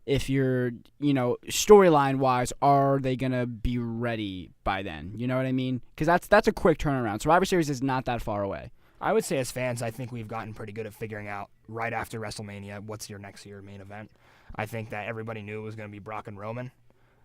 if you're, storyline-wise, are they going to be ready by then? You know what I mean? Because that's a quick turnaround. Survivor Series is not that far away. I would say as fans, I think we've gotten pretty good at figuring out right after WrestleMania what's your next year main event. I think that everybody knew it was going to be Brock and Roman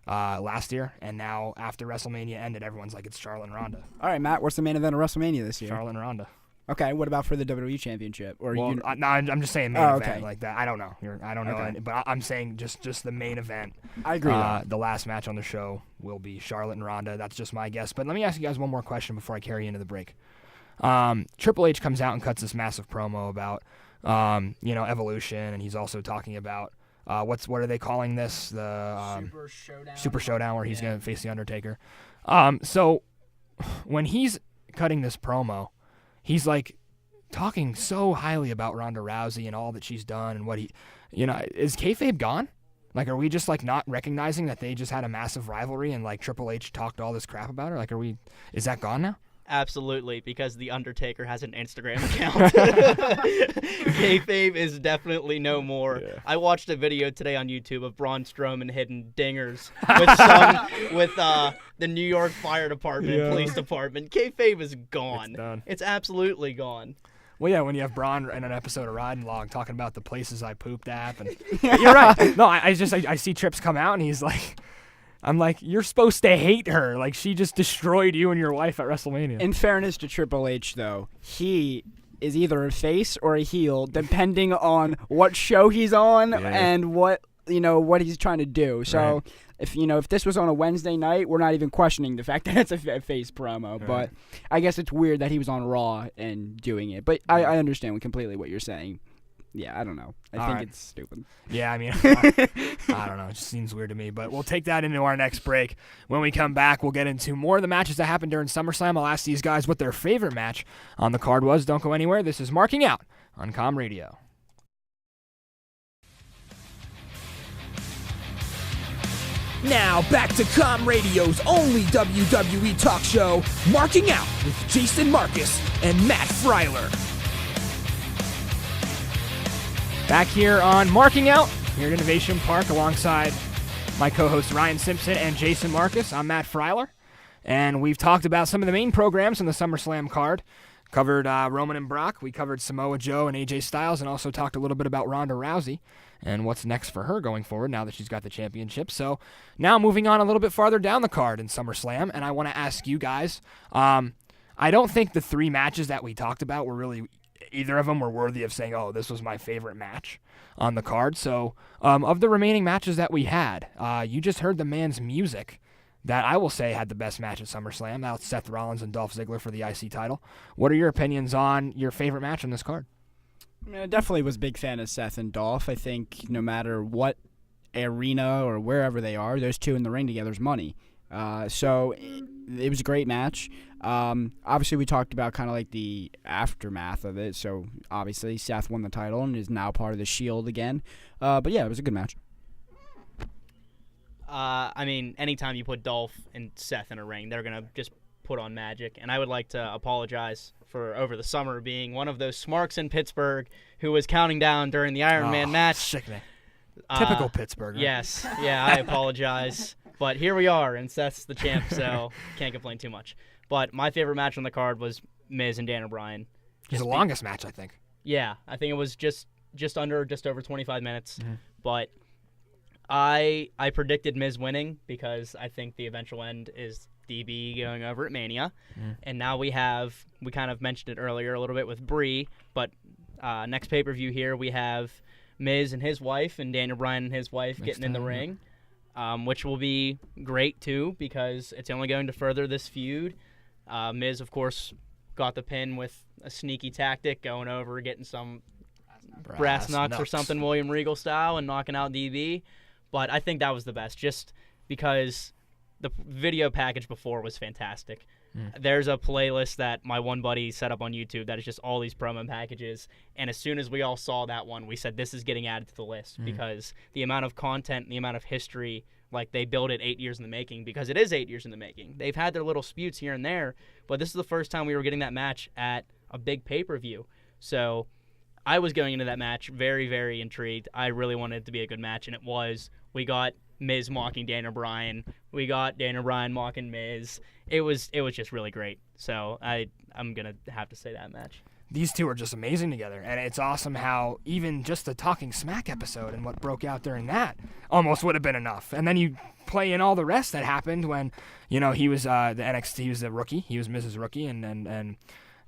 last year, and now after WrestleMania ended, everyone's like, it's Charlotte and Ronda. All right, Matt, what's the main event of WrestleMania this year? Charlotte and Ronda. Okay, what about for the WWE Championship? Or no, I'm just saying main event like that. I don't know. I don't know, but I'm saying just the main event. I agree. The last match on the show will be Charlotte and Ronda. That's just my guess. But let me ask you guys one more question before I carry you into the break. Triple H comes out and cuts this massive promo about Evolution, and he's also talking about what are they calling this? The Super Showdown. Super Showdown, where he's going to face the Undertaker. So when he's cutting this promo, he's like talking so highly about Ronda Rousey and all that she's done and what is kayfabe gone? Like, are we just like not recognizing that they just had a massive rivalry and like Triple H talked all this crap about her? Like, is that gone now? Absolutely, because the Undertaker has an Instagram account. Kayfabe is definitely no more. Yeah. I watched a video today on YouTube of Braun Strowman hitting dingers with the New York Fire Department and Police Department. Kayfabe is gone. It's done. It's absolutely gone. Well, yeah, when you have Braun in an episode of Riding Log talking about the places I pooped at, and you're right. No, I see Trips come out and he's like. I'm like, you're supposed to hate her. Like, she just destroyed you and your wife at WrestleMania. In fairness to Triple H, though, he is either a face or a heel, depending on what show he's on and what he's trying to do. So, if this was on a Wednesday night, we're not even questioning the fact that it's a face promo. Right. But I guess it's weird that he was on Raw and doing it. But I understand completely what you're saying. Yeah, I don't know. I think it's stupid. Yeah, I mean, I don't know. It just seems weird to me. But we'll take that into our next break. When we come back, we'll get into more of the matches that happened during SummerSlam. I'll ask these guys what their favorite match on the card was. Don't go anywhere. This is Marking Out on Com Radio. Now back to Com Radio's only WWE talk show, Marking Out with Jason Marcus and Matt Freiler. Back here on Marking Out, here at Innovation Park, alongside my co-hosts Ryan Simpson and Jason Marcus. I'm Matt Freiler, and we've talked about some of the main programs on the SummerSlam card. Covered Roman and Brock. We covered Samoa Joe and AJ Styles, and also talked a little bit about Ronda Rousey and what's next for her going forward now that she's got the championship. So now moving on a little bit farther down the card in SummerSlam, and I want to ask you guys, I don't think the three matches that we talked about were really either of them were worthy of saying, oh, this was my favorite match on the card. So of the remaining matches that we had, you just heard the man's music that I will say had the best match at SummerSlam. That's Seth Rollins and Dolph Ziggler for the IC title. What are your opinions on your favorite match on this card? I mean, I definitely was a big fan of Seth and Dolph. I think no matter what arena or wherever they are, those two in the ring together is money. So it was a great match. Obviously, we talked about kind of like the aftermath of it. So obviously, Seth won the title and is now part of the Shield again. But yeah, it was a good match. I mean, anytime you put Dolph and Seth in a ring, they're going to just put on magic. And I would like to apologize for over the summer being one of those smarks in Pittsburgh who was counting down during the Iron Man match. Sickening. Typical Pittsburgh. Right? Yes. Yeah, I apologize. But here we are, and Seth's the champ, so can't complain too much. But my favorite match on the card was Miz and Daniel Bryan. It was the longest match, I think. Yeah, I think it was just over 25 minutes. Mm-hmm. But I predicted Miz winning because I think the eventual end is DB going over at Mania. Mm. And now we kind of mentioned it earlier a little bit with Brie, but next pay-per-view here we have Miz and his wife and Daniel Bryan and his wife getting in the ring, which will be great too because it's only going to further this feud. Miz, of course, got the pin with a sneaky tactic, going over, getting some brass knucks or something, William Regal style, and knocking out DB. But I think that was the best, just because the video package before was fantastic. There's a playlist that my one buddy set up on YouTube that is just all these promo packages. And as soon as we all saw that one, we said this is getting added to the list because the amount of content and the amount of history, like they built it 8 years in the making because it is 8 years in the making. They've had their little disputes here and there, but this is the first time we were getting that match at a big pay-per-view. So I was going into that match very, very intrigued. I really wanted it to be a good match, and it was. We got Miz mocking Daniel Bryan. We got Daniel Bryan mocking Miz. It was just really great. So I'm going to have to say that match. These two are just amazing together, and it's awesome how even just the Talking Smack episode and what broke out during that almost would have been enough. And then you play in all the rest that happened when, he was the NXT, he was the rookie, he was Mrs. Rookie, and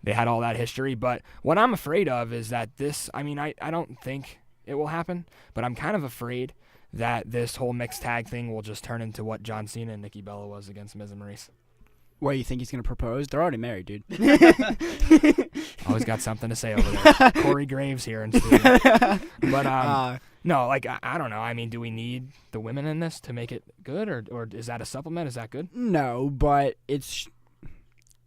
they had all that history. But what I'm afraid of is that this, I don't think it will happen, but I'm kind of afraid that this whole mixed tag thing will just turn into what John Cena and Nikki Bella was against Miz and Maurice. What, you think he's going to propose? They're already married, dude. Always got something to say over there. Corey Graves here in studio. But No, like I don't know. I mean, do we need the women in this to make it good, or is that a supplement? Is that good? No, but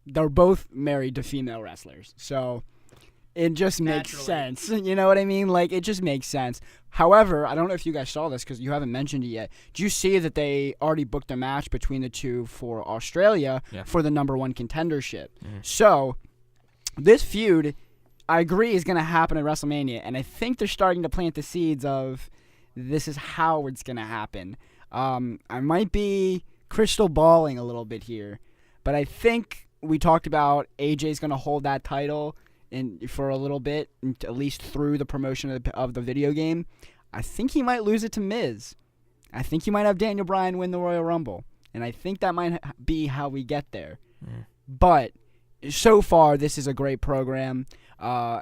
they're both married to female wrestlers, so it just makes sense. You know what I mean? Like, it just makes sense. However, I don't know if you guys saw this because you haven't mentioned it yet. Do you see that they already booked a match between the two for Australia for the #1 contendership? So this feud, I agree, is going to happen at WrestleMania, and I think they're starting to plant the seeds of this is how it's going to happen. I might be crystal balling a little bit here, but I think we talked about AJ's going to hold that title for a little bit, at least through the promotion of the video game. I think he might lose it to Miz. I think you might have Daniel Bryan win the Royal Rumble, and I think that might be how we get there. But so far, this is a great program. I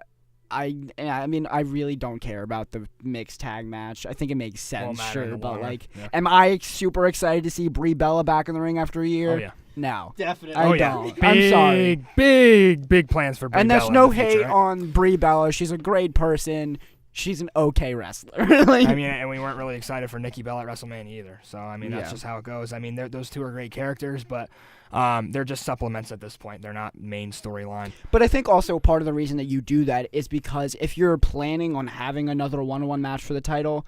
mean, I really don't care about the mixed tag match. I think it makes sense, sure, but like, am I super excited to see Brie Bella back in the ring after a year? Oh yeah. No, Definitely. I don't. I'm sorry. Big plans for Brie Bella. And there's no in the future, hate right? on Brie Bella. She's a great person. She's an okay wrestler. Like, I mean, and we weren't really excited for Nikki Bella at WrestleMania either. So, I mean, that's just how it goes. I mean, those two are great characters, but they're just supplements at this point. They're not main storyline. But I think also part of the reason that you do that is because if you're planning on having another one-on-one match for the title,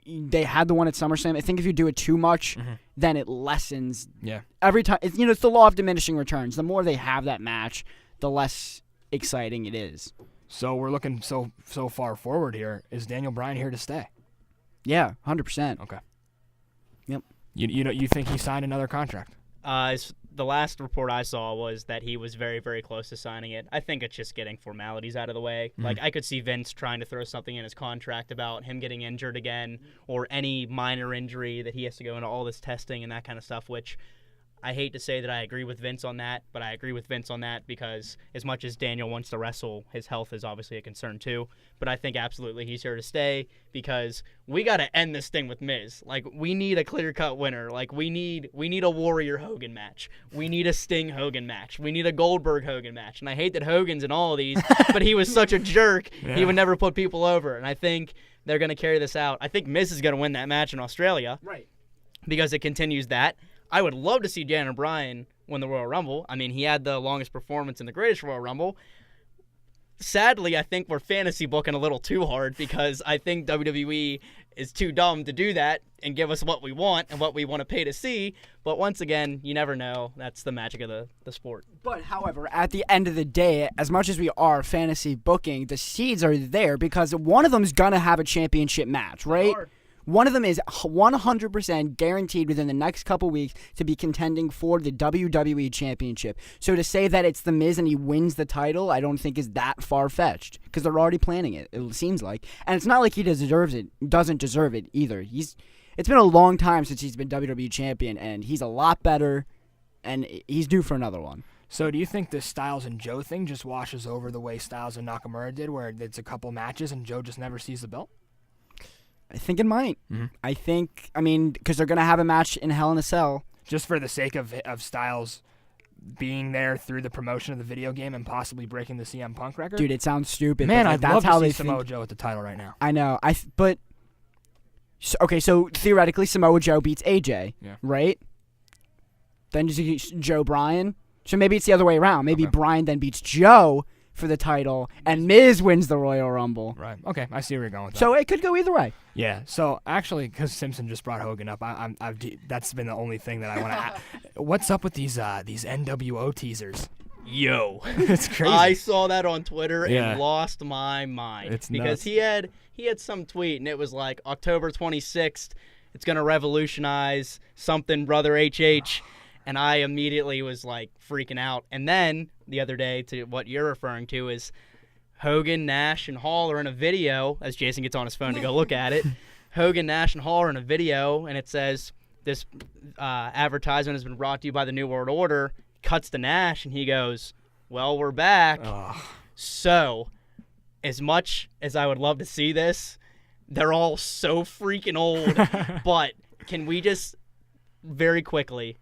they had the one at SummerSlam. I think if you do it too much, then it lessens. Yeah. Every time, it's the law of diminishing returns. The more they have that match, the less exciting it is. So we're looking so far forward here. Is Daniel Bryan here to stay? Yeah, 100%. Okay. Yep. You think he signed another contract? The last report I saw was that he was very, very close to signing it. I think it's just getting formalities out of the way. Like, I could see Vince trying to throw something in his contract about him getting injured again or any minor injury that he has to go into all this testing and that kind of stuff, which I hate to say that I agree with Vince on that, but I agree with Vince on that because as much as Daniel wants to wrestle, his health is obviously a concern too. But I think absolutely he's here to stay because we got to end this thing with Miz. Like, we need a clear-cut winner. Like, we need a Warrior Hogan match. We need a Sting Hogan match. We need a Goldberg Hogan match. And I hate that Hogan's in all of these, but he was such a jerk. Yeah. He would never put people over. And I think they're going to carry this out. I think Miz is going to win that match in Australia. Right. Because it continues that. I would love to see Daniel Bryan win the Royal Rumble. I mean, he had the longest performance in the greatest Royal Rumble. Sadly, I think we're fantasy booking a little too hard because I think WWE is too dumb to do that and give us what we want and what we want to pay to see. But once again, you never know. That's the magic of the sport. But, however, at the end of the day, as much as we are fantasy booking, the seeds are there because one of them is going to have a championship match, right? One of them is 100% guaranteed within the next couple weeks to be contending for the WWE Championship. So to say that it's The Miz and he wins the title, I don't think is that far-fetched because they're already planning it, it seems like. And it's not like he doesn't deserve it either. It's been a long time since he's been WWE Champion, and he's a lot better, and he's due for another one. So do you think this Styles and Joe thing just washes over the way Styles and Nakamura did, where it's a couple matches and Joe just never sees the belt? I think it might. Because they're going to have a match in Hell in a Cell. Just for the sake of Styles being there through the promotion of the video game and possibly breaking the CM Punk record? Dude, it sounds stupid. Man, but I'd that's love how to they see Samoa Joe at the title right now. I know. So theoretically, Samoa Joe beats AJ, right? Then Joe Bryan. So maybe it's the other way around. Maybe Bryan then beats Joe for the title, and Miz wins the Royal Rumble. Right. Okay, I see where you're going with that. So it could go either way. Yeah. So actually, because Simpson just brought Hogan up, that's been the only thing that I want to ask. What's up with these NWO teasers? Yo, it's crazy. I saw that on Twitter and lost my mind. It's because nuts. he had some tweet and it was like October 26th. It's gonna revolutionize something, brother HH. And I immediately was like freaking out. And then the other day, to what you're referring to, is Hogan, Nash, and Hall are in a video. As Jason gets on his phone to go look at it, Hogan, Nash, and Hall are in a video, and it says this advertisement has been brought to you by the New World Order. Cuts to Nash, and he goes, "Well, we're back." So, as much as I would love to see this, they're all so freaking old. But can we just very quickly?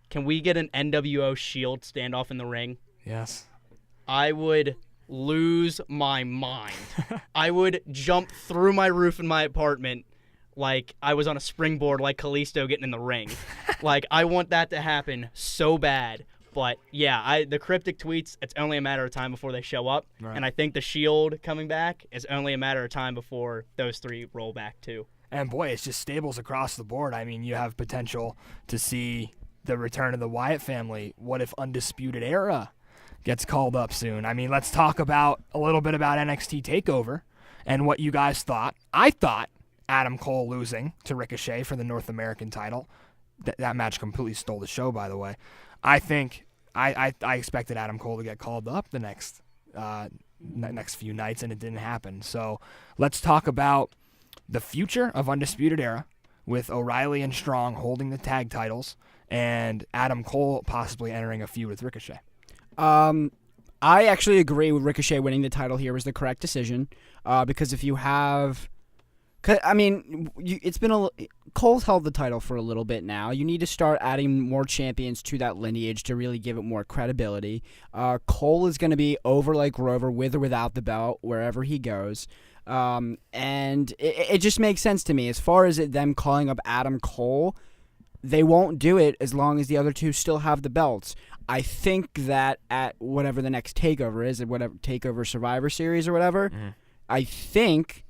Can we get an NWO Shield standoff in the ring? Yes. I would lose my mind. I would jump through my roof in my apartment like I was on a springboard like Kalisto getting in the ring. Like, I want that to happen so bad. But, yeah, the cryptic tweets, it's only a matter of time before they show up. Right. And I think the Shield coming back is only a matter of time before those three roll back, too. And, boy, it's just stables across the board. I mean, you have potential to see the return of the Wyatt family. What if Undisputed Era gets called up soon? I mean, let's talk a little bit about NXT TakeOver and what you guys thought. I thought Adam Cole losing to Ricochet for the North American title. That match completely stole the show, by the way. I think I expected Adam Cole to get called up the next few nights, and it didn't happen. So let's talk about the future of Undisputed Era with O'Reilly and Strong holding the tag titles and Adam Cole possibly entering a feud with Ricochet. I actually agree with Ricochet winning the title here was the correct decision because if you have... I mean, Cole's held the title for a little bit now. You need to start adding more champions to that lineage to really give it more credibility. Cole is going to be over like Rover with or without the belt wherever he goes. And it just makes sense to me. As far as them calling up Adam Cole, they won't do it as long as the other two still have the belts. I think that at whatever the next TakeOver is, whatever TakeOver Survivor Series or whatever, I think...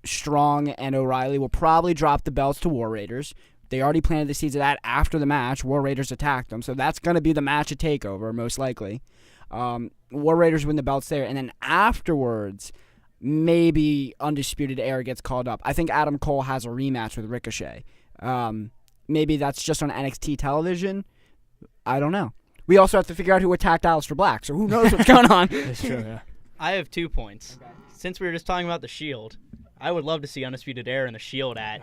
Strong and O'Reilly will probably drop the belts to War Raiders. They already planted the seeds of that after the match. War Raiders attacked them, so that's going to be the match at TakeOver, most likely. War Raiders win the belts there, and then afterwards, maybe Undisputed Era gets called up. I think Adam Cole has a rematch with Ricochet. Maybe that's just on NXT television. I don't know. We also have to figure out who attacked Aleister Black, so who knows what's going on. That's true, yeah. I have 2 points. Okay. Since we were just talking about the Shield, I would love to see Undisputed Era and the Shield at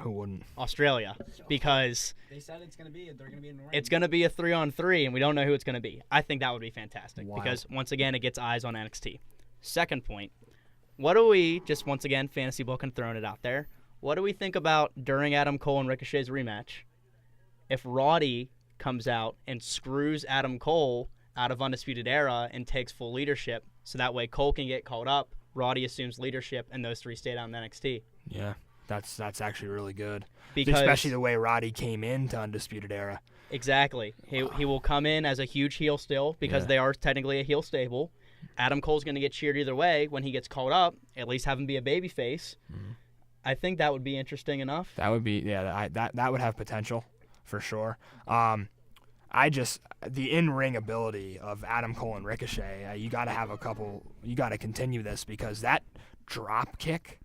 Australia because they said they're going to be in the ring. It's going to be a 3-on-3, and we don't know who it's going to be. I think that would be fantastic because, once again, it gets eyes on NXT. Second point, what do we, just once again, fantasy book and throwing it out there, what do we think about during Adam Cole and Ricochet's rematch if Roddy comes out and screws Adam Cole out of Undisputed Era and takes full leadership so that way Cole can get called up, Roddy assumes leadership, and those three stay down in NXT. Yeah, that's actually really good. Because, especially the way Roddy came into Undisputed Era. Exactly. He will come in as a huge heel still because they are technically a heel stable. Adam Cole's going to get cheered either way. When he gets called up, at least have him be a babyface. Mm-hmm. I think that would be interesting enough. That would be, that would have potential for sure. The in-ring ability of Adam Cole and Ricochet, you got to continue this because that drop kick,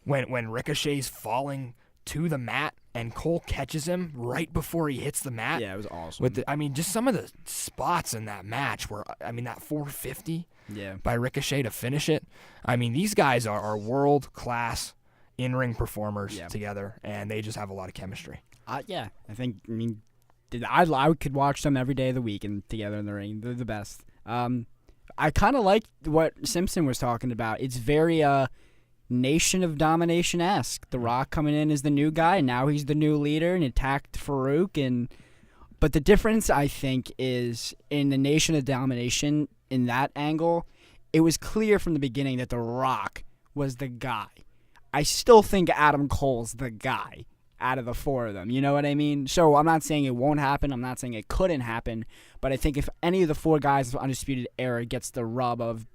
when Ricochet's falling to the mat and Cole catches him right before he hits the mat. Yeah, it was awesome. Just some of the spots in that match were, that 450 by Ricochet to finish it. These guys are world-class in-ring performers together, and they just have a lot of chemistry. I could watch them every day of the week and together in the ring. They're the best. I kind of like what Simpson was talking about. It's very Nation of Domination-esque. The Rock coming in as the new guy, and now he's the new leader and attacked Farouk. But the difference, I think, is in the Nation of Domination, in that angle, it was clear from the beginning that The Rock was the guy. I still think Adam Cole's the guy out of the four of them. You know what I mean? So I'm not saying it won't happen. I'm not saying it couldn't happen. But I think if any of the four guys of Undisputed Era gets the rub of,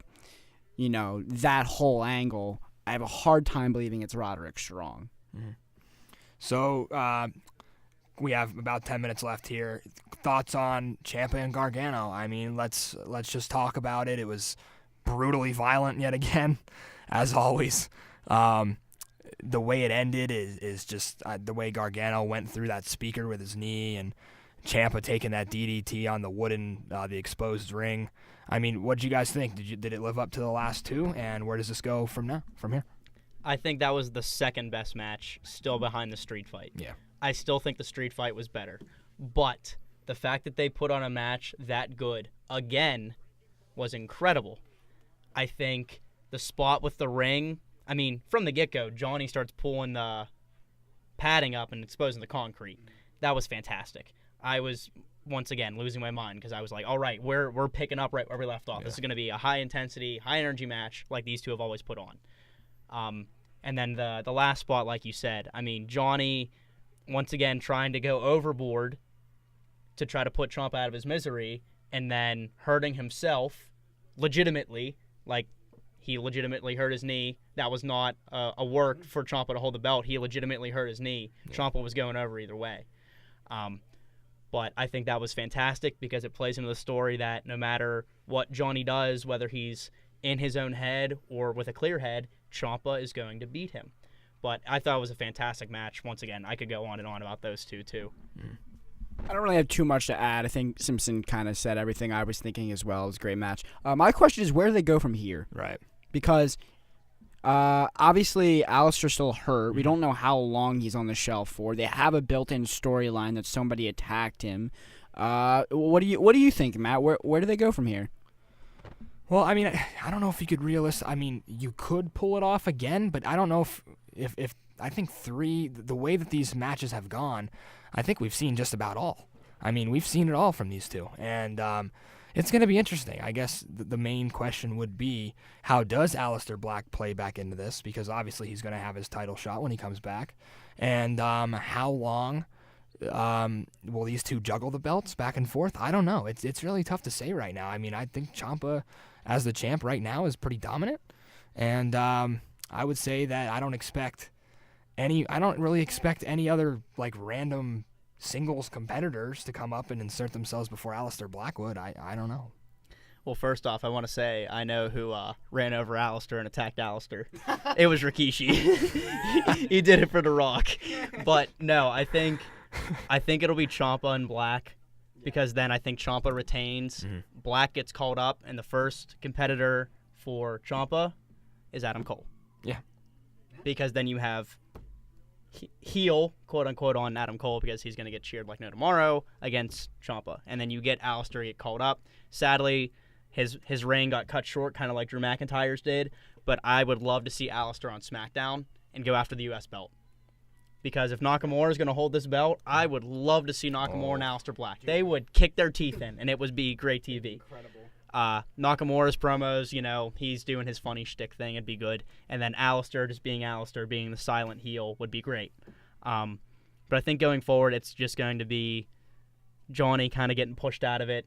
that whole angle, I have a hard time believing it's Roderick Strong. Mm-hmm. So we have about 10 minutes left here. Thoughts on Ciampa and Gargano? Let's just talk about it. It was brutally violent yet again, as always. The way it ended is just the way Gargano went through that speaker with his knee and Ciampa taking that DDT on the wooden, the exposed ring. What did you guys think? Did it live up to the last two? And where does this go from here? I think that was the second best match, still behind the street fight. Yeah. I still think the street fight was better. But the fact that they put on a match that good, again, was incredible. I think the spot with the ring, from the get-go, Johnny starts pulling the padding up and exposing the concrete. That was fantastic. I was once again losing my mind because I was like, all right, we're picking up right where we left off. Yeah. This is going to be a high intensity, high energy match like these two have always put on. And then the last spot, like you said, I mean, Johnny once again trying to go overboard to try to put Ciampa out of his misery, and then hurting himself legitimately, like he legitimately hurt his knee. That was not a work for Ciampa to hold the belt. He legitimately hurt his knee. Yeah. Ciampa was going over either way. But I think that was fantastic because it plays into the story that no matter what Johnny does, whether he's in his own head or with a clear head, Ciampa is going to beat him. But I thought it was a fantastic match. Once again, I could go on and on about those two, too. I don't really have too much to add. I think Simpson kind of said everything I was thinking as well. It was a great match. My question is, where do they go from here? Right. Because obviously Alistair's still hurt. We don't know how long he's on the shelf for. They have a built-in storyline that somebody attacked him. What do you think, Matt? Where do they go from here? Well, I mean, I don't know if you could I mean, you could pull it off again, but I don't know if I think the way that these matches have gone, I think we've seen just about all. I mean, we've seen it all from these two, and it's going to be interesting. I guess the main question would be, how does Aleister Black play back into this? Because obviously he's going to have his title shot when he comes back, and how long will these two juggle the belts back and forth? I don't know. It's really tough to say right now. I mean, I think Ciampa, as the champ right now, is pretty dominant, and I would say that I don't really expect any other like random singles competitors to come up and insert themselves before Aleister Black would. I don't know. Well, first off, I want to say I know who ran over Aleister and attacked Aleister. It was Rikishi. He did it for The Rock. But no, I think it'll be Ciampa and Black, because then I think Ciampa retains. Mm-hmm. Black gets called up, and the first competitor for Ciampa is Adam Cole. Yeah. Because then you have heel, quote unquote, on Adam Cole, because he's going to get cheered like no tomorrow against Ciampa, and then you get Aleister get called up. Sadly, his reign got cut short, kind of like Drew McIntyre's did. But I would love to see Aleister on SmackDown and go after the U.S. belt, because if Nakamura is going to hold this belt, I would love to see Nakamura and Aleister Black. They would kick their teeth in, and it would be great TV. Incredible. Nakamura's promos, he's doing his funny shtick thing. It'd be good. And then Aleister just being Aleister, being the silent heel, would be great. But I think going forward, it's just going to be Johnny kind of getting pushed out of it,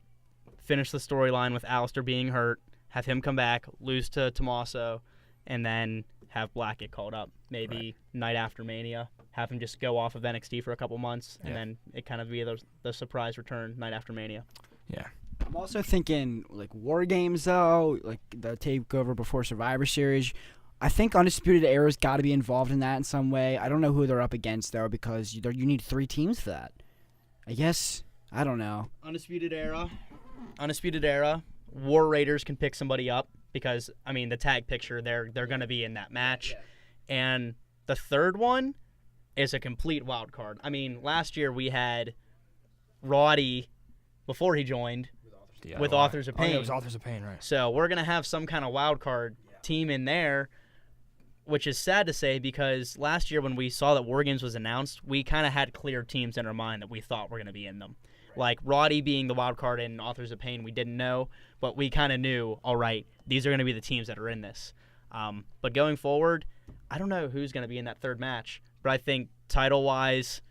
finish the storyline with Aleister being hurt, have him come back, lose to Tommaso, and then have Black get called up. Maybe night after Mania, have him just go off of NXT for a couple months, and then it kind of be the surprise return night after Mania. Yeah. I'm also thinking like War Games, though, like the takeover before Survivor Series. I think Undisputed Era's got to be involved in that in some way. I don't know who they're up against, though, because you need 3 teams for that. I guess, I don't know. Undisputed Era. War Raiders can pick somebody up because, I mean, the tag picture, they're going to be in that match. Yeah. And the third one is a complete wild card. I mean, last year we had Roddy, before he joined, with Authors of Pain. Oh, yeah, it was Authors of Pain, right. So we're going to have some kind of wild card team in there, which is sad to say, because last year when we saw that War Games was announced, we kind of had clear teams in our mind that we thought were going to be in them. Right. Like Roddy being the wild card in Authors of Pain, we didn't know, but we kind of knew, all right, these are going to be the teams that are in this. But going forward, I don't know who's going to be in that third match, but I think title-wise,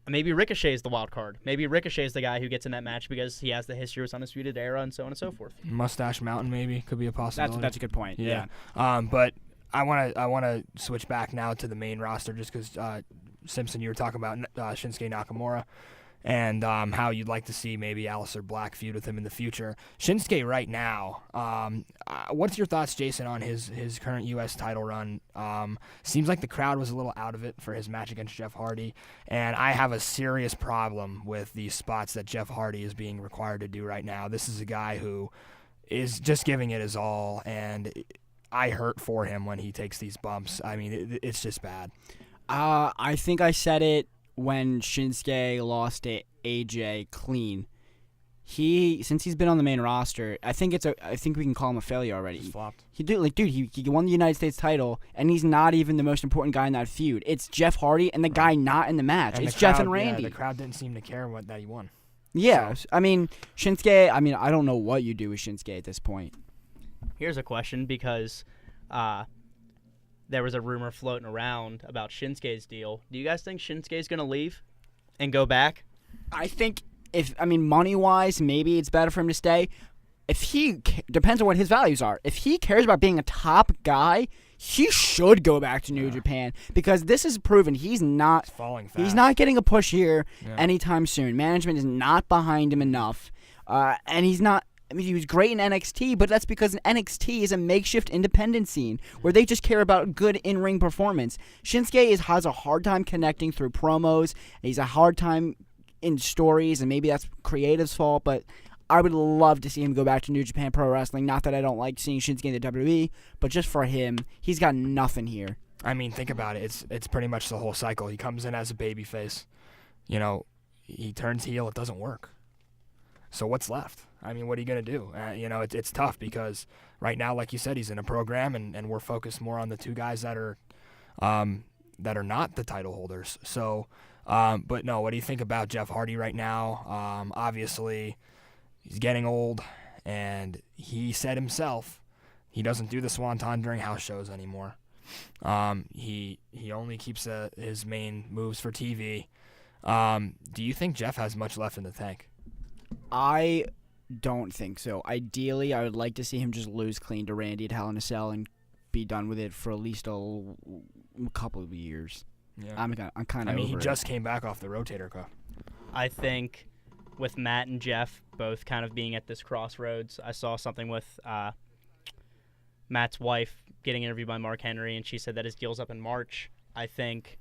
maybe Ricochet is the wild card. Maybe Ricochet is the guy who gets in that match because he has the history with Undisputed Era and so on and so forth. Mustache Mountain maybe could be a possibility. That's a good point. Yeah. But I want to switch back now to the main roster just because Simpson, you were talking about Shinsuke Nakamura and how you'd like to see maybe Aleister Black feud with him in the future. Shinsuke right now, what's your thoughts, Jason, on his current U.S. title run? Seems like the crowd was a little out of it for his match against Jeff Hardy, and I have a serious problem with these spots that Jeff Hardy is being required to do right now. This is a guy who is just giving it his all, and I hurt for him when he takes these bumps. I mean, it's just bad. I think I said it when Shinsuke lost to AJ clean. Since he's been on the main roster, I think we can call him a failure already. He's flopped. He won the United States title, and he's not even the most important guy in that feud. It's Jeff Hardy and the guy not in the match. And it's Jeff and Randy. Randy. Yeah, the crowd didn't seem to care that he won. Yeah, I mean, Shinsuke, I don't know what you do with Shinsuke at this point. Here's a question, because there was a rumor floating around about Shinsuke's deal. Do you guys think Shinsuke's going to leave and go back? I think money-wise, maybe it's better for him to stay. Depends on what his values are. If he cares about being a top guy, he should go back to New Japan, because this is proven he's not falling fast. He's not getting a push here anytime soon. Management is not behind him enough, and he's not. I mean, he was great in NXT, but that's because NXT is a makeshift independent scene where they just care about good in-ring performance. Shinsuke has a hard time connecting through promos. He's a hard time in stories, and maybe that's creative's fault, but I would love to see him go back to New Japan Pro Wrestling. Not that I don't like seeing Shinsuke in the WWE, but just for him, he's got nothing here. I mean, think about it. It's pretty much the whole cycle. He comes in as a babyface. He turns heel. It doesn't work. So what's left? I mean, what are you going to do? It's tough because right now, like you said, he's in a program, and we're focused more on the two guys that are not the title holders. So, but no, what do you think about Jeff Hardy right now? Obviously, he's getting old, and he said himself he doesn't do the Swanton during house shows anymore. He only keeps his main moves for TV. Do you think Jeff has much left in the tank? I don't think so. Ideally, I would like to see him just lose clean to Randy at Hell in a Cell and be done with it for at least a couple of years. Yeah. I'm kind of. I mean, he just came back off the rotator cuff. I think with Matt and Jeff both kind of being at this crossroads, I saw something with Matt's wife getting interviewed by Mark Henry, and she said that his deal's up in March. I think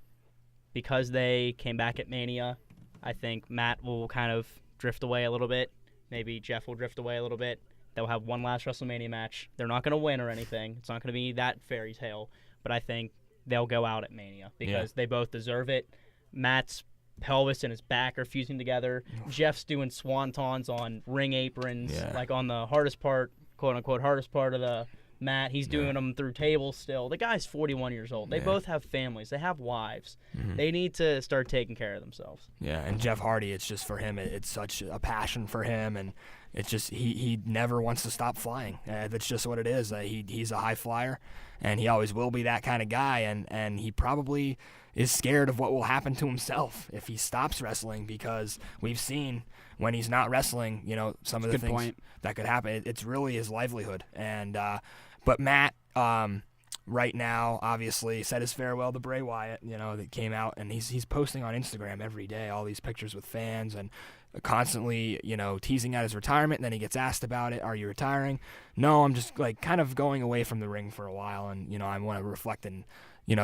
because they came back at Mania, I think Matt will kind of drift away a little bit. Maybe Jeff will drift away a little bit. They'll have one last WrestleMania match. They're not going to win or anything. It's not going to be that fairy tale. But I think they'll go out at Mania because they both deserve it. Matt's pelvis and his back are fusing together. Jeff's doing swantons on ring aprons, like on the hardest part, quote-unquote, hardest part of the mat. He's doing them through tables still. The guy's 41 years old. They both have families. They have wives. Mm-hmm. They need to start taking care of themselves. Yeah, and Jeff Hardy, it's just for him, it's such a passion for him, and it's just he never wants to stop flying. That's just what it is. He's a high flyer, and he always will be that kind of guy, and he probably is scared of what will happen to himself if he stops wrestling, because we've seen when he's not wrestling, some of the things that could happen. It's really his livelihood. And but Matt, right now, obviously said his farewell to Bray Wyatt. That came out, and he's posting on Instagram every day all these pictures with fans and constantly, teasing out his retirement. And then he gets asked about it. Are you retiring? No, I'm just kind of going away from the ring for a while, and I want to reflect and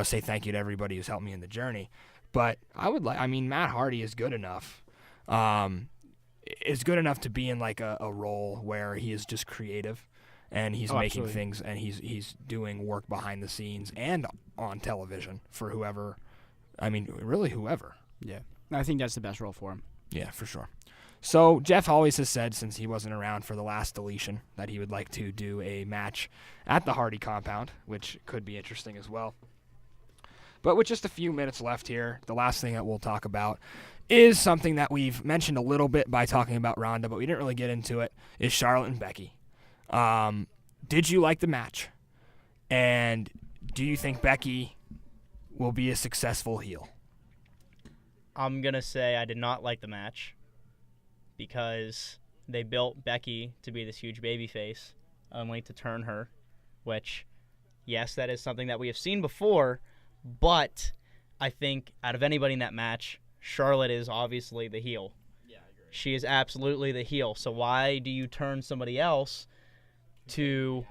say thank you to everybody who's helped me in the journey. But Matt Hardy is good enough. Is good enough to be in a role where he is just creative. And he's making absolutely. things, and he's doing work behind the scenes and on television for whoever. Really whoever. Yeah, I think that's the best role for him. Yeah, for sure. So Jeff always has said, since he wasn't around for the last deletion, that he would like to do a match at the Hardy compound, which could be interesting as well. But with just a few minutes left here, the last thing that we'll talk about is something that we've mentioned a little bit by talking about Ronda, but we didn't really get into it, is Charlotte and Becky. Did you like the match? And do you think Becky will be a successful heel? I'm going to say I did not like the match because they built Becky to be this huge babyface, only to turn her, which, yes, that is something that we have seen before, but I think out of anybody in that match, Charlotte is obviously the heel. Yeah, I agree. She is absolutely the heel. So why do you turn somebody else to...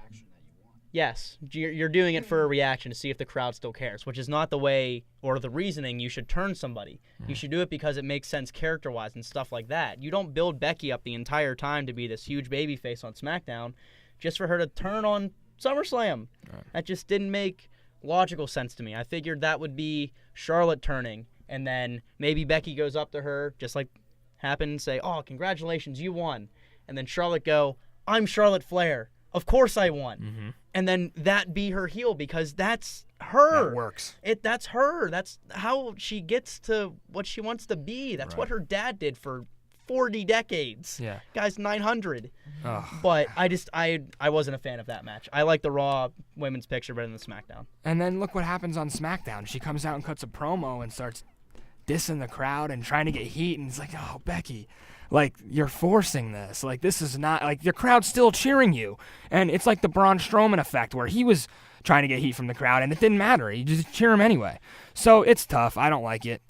Yes, you're doing it for a reaction to see if the crowd still cares, which is not the way or the reasoning you should turn somebody. You should do it because it makes sense character-wise and stuff like that. You don't build Becky up the entire time to be this huge babyface on SmackDown just for her to turn on SummerSlam. Right. That just didn't make logical sense to me. I figured that would be Charlotte turning, and then maybe Becky goes up to her, just like happened, and say, "Oh, congratulations, you won." And then Charlotte go, "I'm Charlotte Flair. Of course I won." Mm-hmm. And then that be her heel because that's her. That works. That's her. That's how she gets to what she wants to be. That's what her dad did for 40 decades. Yeah. Guy's 900. Ugh. But I wasn't a fan of that match. I like the Raw women's picture better than the SmackDown. And then look what happens on SmackDown. She comes out and cuts a promo and starts dissing the crowd and trying to get heat, and it's like, oh, Becky, like, you're forcing this. Like, this is not, like, your crowd's still cheering you. And it's like the Braun Strowman effect where he was trying to get heat from the crowd, and it didn't matter. You just cheer him anyway. So it's tough. I don't like it.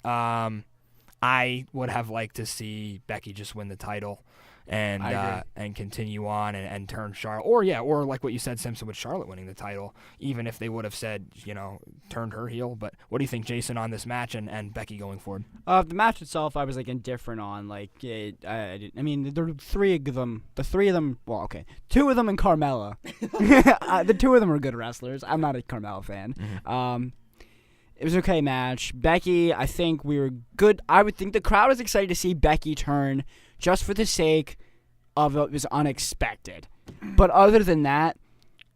I would have liked to see Becky just win the title and continue on and turn Charlotte. Or like what you said, Simpson, with Charlotte winning the title, even if they would have said, turned her heel. But what do you think, Jason, on this match and Becky going forward? The match itself, I was indifferent on. I mean, there were three of them. The three of them, well, okay, two of them and Carmella. The two of them are good wrestlers. I'm not a Carmella fan. Mm-hmm. It was an okay match. Becky, I think we were good. I would think the crowd was excited to see Becky turn just for the sake of it was unexpected. But other than that,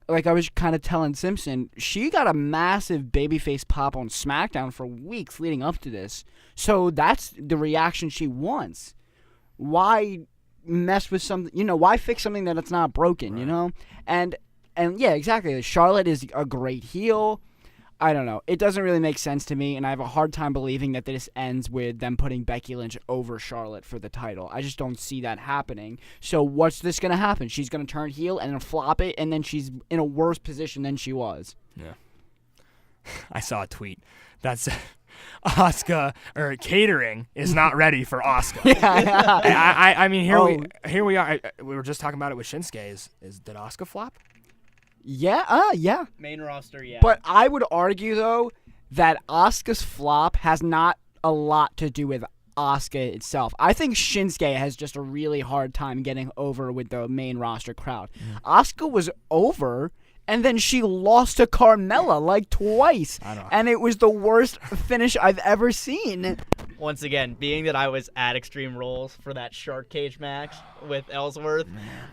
like I was kind of telling Simpson, she got a massive babyface pop on SmackDown for weeks leading up to this. So that's the reaction she wants. Why mess with something, why fix something that it's not broken, Right. And yeah, exactly. Charlotte is a great heel. I don't know. It doesn't really make sense to me, and I have a hard time believing that this ends with them putting Becky Lynch over Charlotte for the title. I just don't see that happening. So what's this going to happen? She's going to turn heel and then flop it, and then she's in a worse position than she was. Yeah. I saw a tweet that said Asuka or catering is not ready for Asuka. Yeah. I mean, here we are. We were just talking about it with Shinsuke. Did Asuka flop? Yeah. Main roster, yeah. But I would argue, though, that Asuka's flop has not a lot to do with Asuka itself. I think Shinsuke has just a really hard time getting over with the main roster crowd. Asuka was over, and then she lost to Carmella twice. And it was the worst finish I've ever seen. Once again, being that I was at Extreme Rules for that shark cage match with Ellsworth,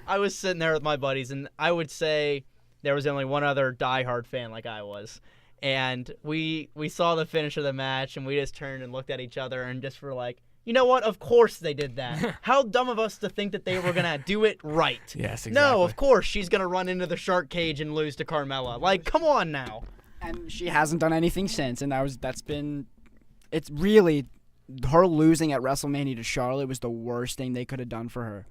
I was sitting there with my buddies, and I would say there was only one other diehard fan like I was. And we saw the finish of the match, and we just turned and looked at each other and just were like, you know what? Of course they did that. How dumb of us to think that they were going to do it right. Yes, exactly. No, of course she's going to run into the shark cage and lose to Carmella. Come on now. And she hasn't done anything since, and it's really, her losing at WrestleMania to Charlotte was the worst thing they could have done for her.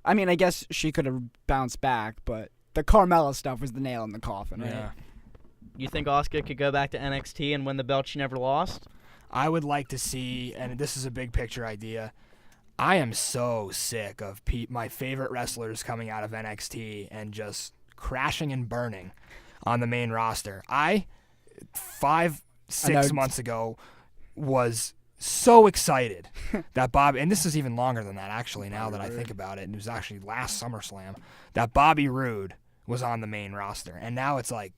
I mean, I guess she could have bounced back, but the Carmella stuff was the nail in the coffin, right? Yeah. You think Asuka could go back to NXT and win the belt she never lost? I would like to see, and this is a big picture idea, I am so sick of my favorite wrestlers coming out of NXT and just crashing and burning on the main roster. 5-6 months ago was so excited that Bobby, and this is even longer than that actually now that I think about it, and it was actually last SummerSlam, that Bobby Roode was on the main roster. And now it's like,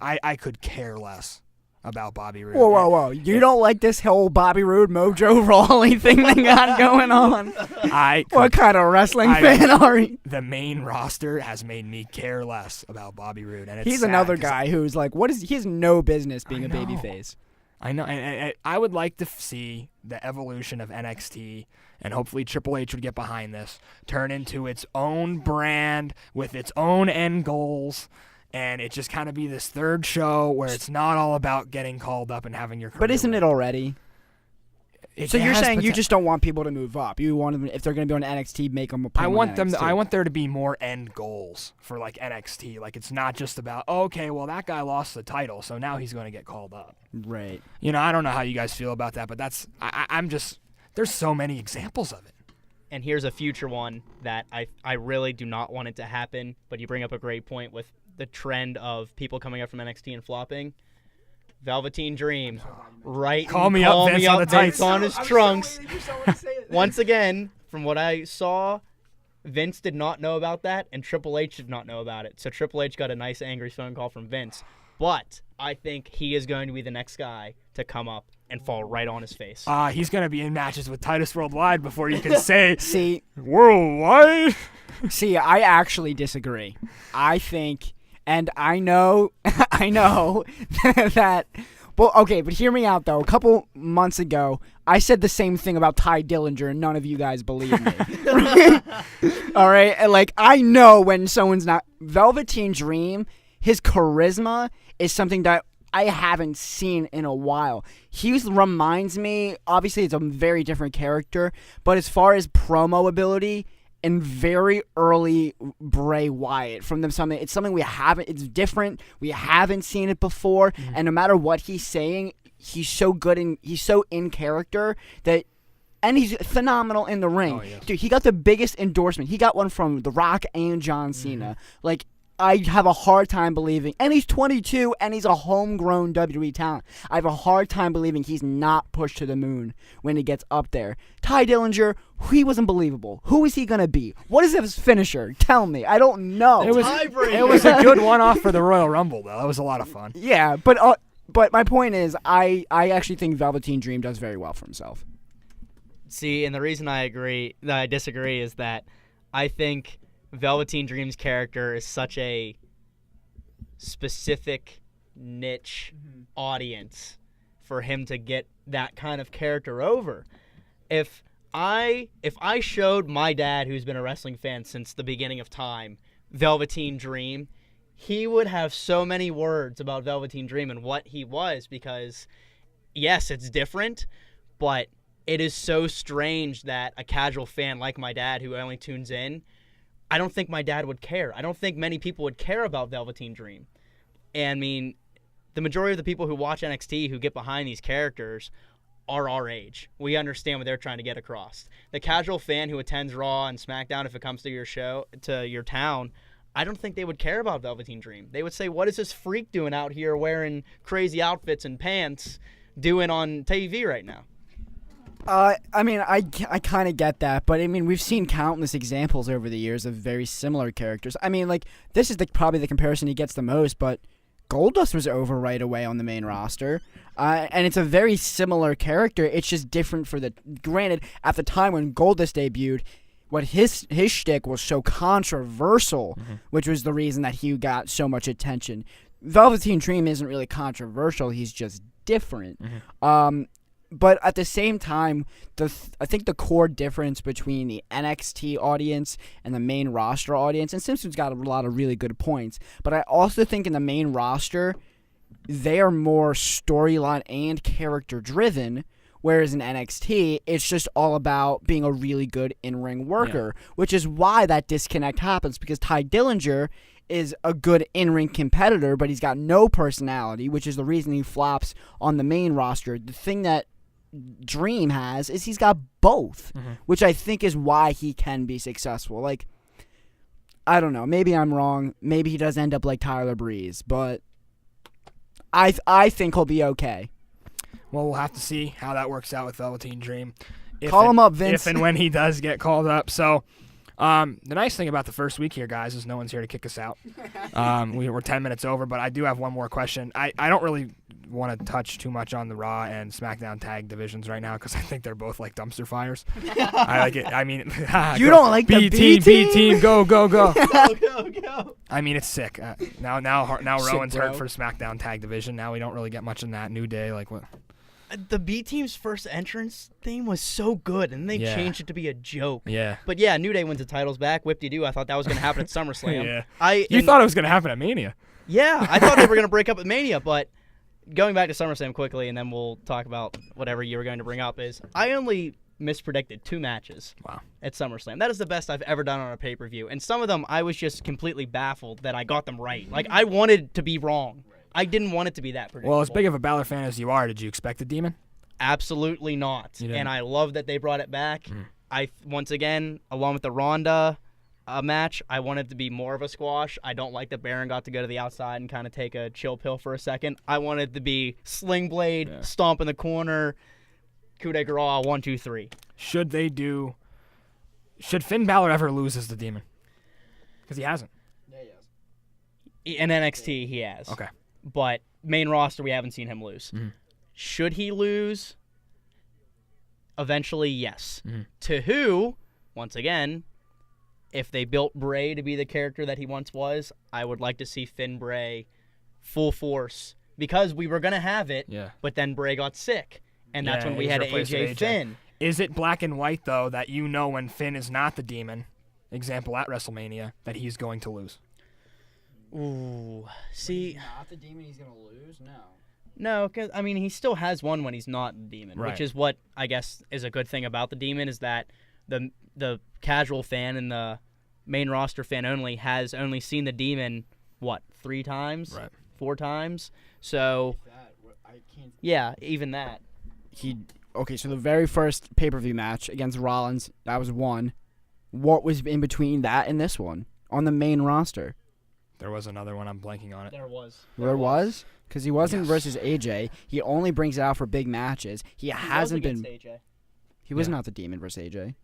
I could care less about Bobby Roode. Whoa. You don't like this whole Bobby Roode Mojo Rawley thing they got going on? What kind of wrestling fan are you? The main roster has made me care less about Bobby Roode. And it's He's sad another guy who's he has no business being a babyface. I know, and I would like to see the evolution of NXT, and hopefully Triple H would get behind this, turn into its own brand with its own end goals, and it just kind of be this third show where it's not all about getting called up and having your career. But isn't it already? So you're saying you just don't want people to move up. You want them, if they're going to be on NXT, make them a I want them. I want there to be more end goals for NXT. It's not just about okay, well that guy lost the title, so now he's going to get called up. Right. I don't know how you guys feel about that, but I'm just there's so many examples of it. And here's a future one that I really do not want it to happen, but you bring up a great point with the trend of people coming up from NXT and flopping. Velveteen Dream, right? Call me up, Vince on the tights. Vince on his trunks. Once again, from what I saw, Vince did not know about that, and Triple H did not know about it. So Triple H got a nice angry phone call from Vince. But I think he is going to be the next guy to come up and fall right on his face. He's going to be in matches with Titus Worldwide before you can say See, Worldwide. See, I actually disagree. I think, and I know that Well, okay, but hear me out, though. A couple months ago, I said the same thing about Ty Dillinger, and none of you guys believe me. All right? And, like, I know when someone's not... Velveteen Dream, his charisma is something that I haven't seen in a while. He reminds me... Obviously, it's a very different character, but as far as promo ability... and very early Bray Wyatt from them. It's something we haven't. It's different. We haven't seen it before, and no matter what he's saying, he's so good and he's so in character that, and he's phenomenal in the ring. Oh, yeah. Dude, he got the biggest endorsement. He got one from The Rock and John Cena. Like, I have a hard time believing, and he's 22, and he's a homegrown WWE talent. I have a hard time believing he's not pushed to the moon when he gets up there. Ty Dillinger, he was unbelievable. Who is he going to be? What is his finisher? Tell me. I don't know. It was a good one-off for the Royal Rumble, though. That was a lot of fun. Yeah, but my point is, I actually think Velveteen Dream does very well for himself. See, and the reason I disagree is that I think Velveteen Dream's character is such a specific niche audience for him to get that kind of character over. If I showed my dad, who's been a wrestling fan since the beginning of time, Velveteen Dream, he would have so many words about Velveteen Dream and what he was, because yes, it's different, but it is so strange that a casual fan like my dad, who only tunes in, I don't think my dad would care. I don't think many people would care about Velveteen Dream. And, I mean, the majority of the people who watch NXT who get behind these characters are our age. We understand what they're trying to get across. The casual fan who attends Raw and SmackDown, if it comes to your show, to your town, I don't think they would care about Velveteen Dream. They would say, what is this freak doing out here wearing crazy outfits and pants doing on TV right now? I mean, I kind of get that, but I mean, we've seen countless examples over the years of very similar characters. I mean, like, this is probably the comparison he gets the most, but Goldust was over right away on the main roster, and it's a very similar character. It's just different granted, at the time when Goldust debuted, what his shtick was so controversial, which was the reason that he got so much attention. Velveteen Dream isn't really controversial, he's just different. But at the same time, I think the core difference between the NXT audience and the main roster audience, and Simpson's got a lot of really good points, but I also think in the main roster, they are more storyline and character driven, whereas in NXT, it's just all about being a really good in-ring worker, which is why that disconnect happens, because Ty Dillinger is a good in-ring competitor, but he's got no personality, which is the reason he flops on the main roster. The thing that Dream has is he's got both, which I think is why he can be successful. Like, I don't know, maybe I'm wrong, maybe he does end up like Tyler Breeze, but I think he'll be okay. Well, we'll have to see how that works out with Velveteen Dream. Call him up, Vince. If and when he does get called up. So, the nice thing about the first week here, guys, is no one's here to kick us out. We're 10 minutes over, but I do have one more question. I don't really want to touch too much on the Raw and SmackDown tag divisions right now because I think they're both like dumpster fires. I like it. I mean, you don't like the B team, go. Go. I mean, it's sick. Now Rowan's hurt for SmackDown tag division. Now we don't really get much in that. New Day, like what? The B Team's first entrance theme was so good, and they changed it to be a joke. Yeah. But yeah, New Day wins the titles back. Whip-de-doo. I thought that was going to happen at SummerSlam. Yeah. You thought it was going to happen at Mania. Yeah, I thought they were going to break up at Mania, but going back to SummerSlam quickly, and then we'll talk about whatever you were going to bring up, is I only mispredicted 2 matches at SummerSlam. That is the best I've ever done on a pay-per-view. And some of them, I was just completely baffled that I got them right. Like, I wanted to be wrong. I didn't want it to be that predictable. Well, as big of a Balor fan as you are, did you expect a Demon? Absolutely not. And I love that they brought it back. Once again, along with the Ronda match, I wanted to be more of a squash. I don't like that Baron got to go to the outside and kind of take a chill pill for a second. I wanted to be Sling Blade, stomp in the corner, coup de grace, 1, 2, 3. Should Finn Balor ever lose as the Demon? Because he hasn't. Yeah, he has. In NXT, he has. Okay. But main roster, we haven't seen him lose. Should he lose? Eventually, yes. To who? Once again, if they built Bray to be the character that he once was, I would like to see Finn Bray full force because we were gonna have it. Yeah. But then Bray got sick, and that's when we he's had replaced with AJ Finn. Is it black and white, though, that you know when Finn is not the demon, example at WrestleMania, that he's going to lose? Ooh, see. Not the demon, he's gonna lose. No. No, because I mean he still has one when he's not the demon, Right. which is what I guess is a good thing about the demon is that the casual fan and the main roster fan has only seen the demon 3 times, Right. 4 times. So yeah, even that. Okay, so the very first pay-per-view match against Rollins, that was 1. What was in between that and this one on the main roster? There was another one. I'm blanking on it. There was. There was? Because he wasn't Yes. versus AJ. He only brings it out for big matches. He hasn't been. AJ. He was Yeah. not the demon versus AJ.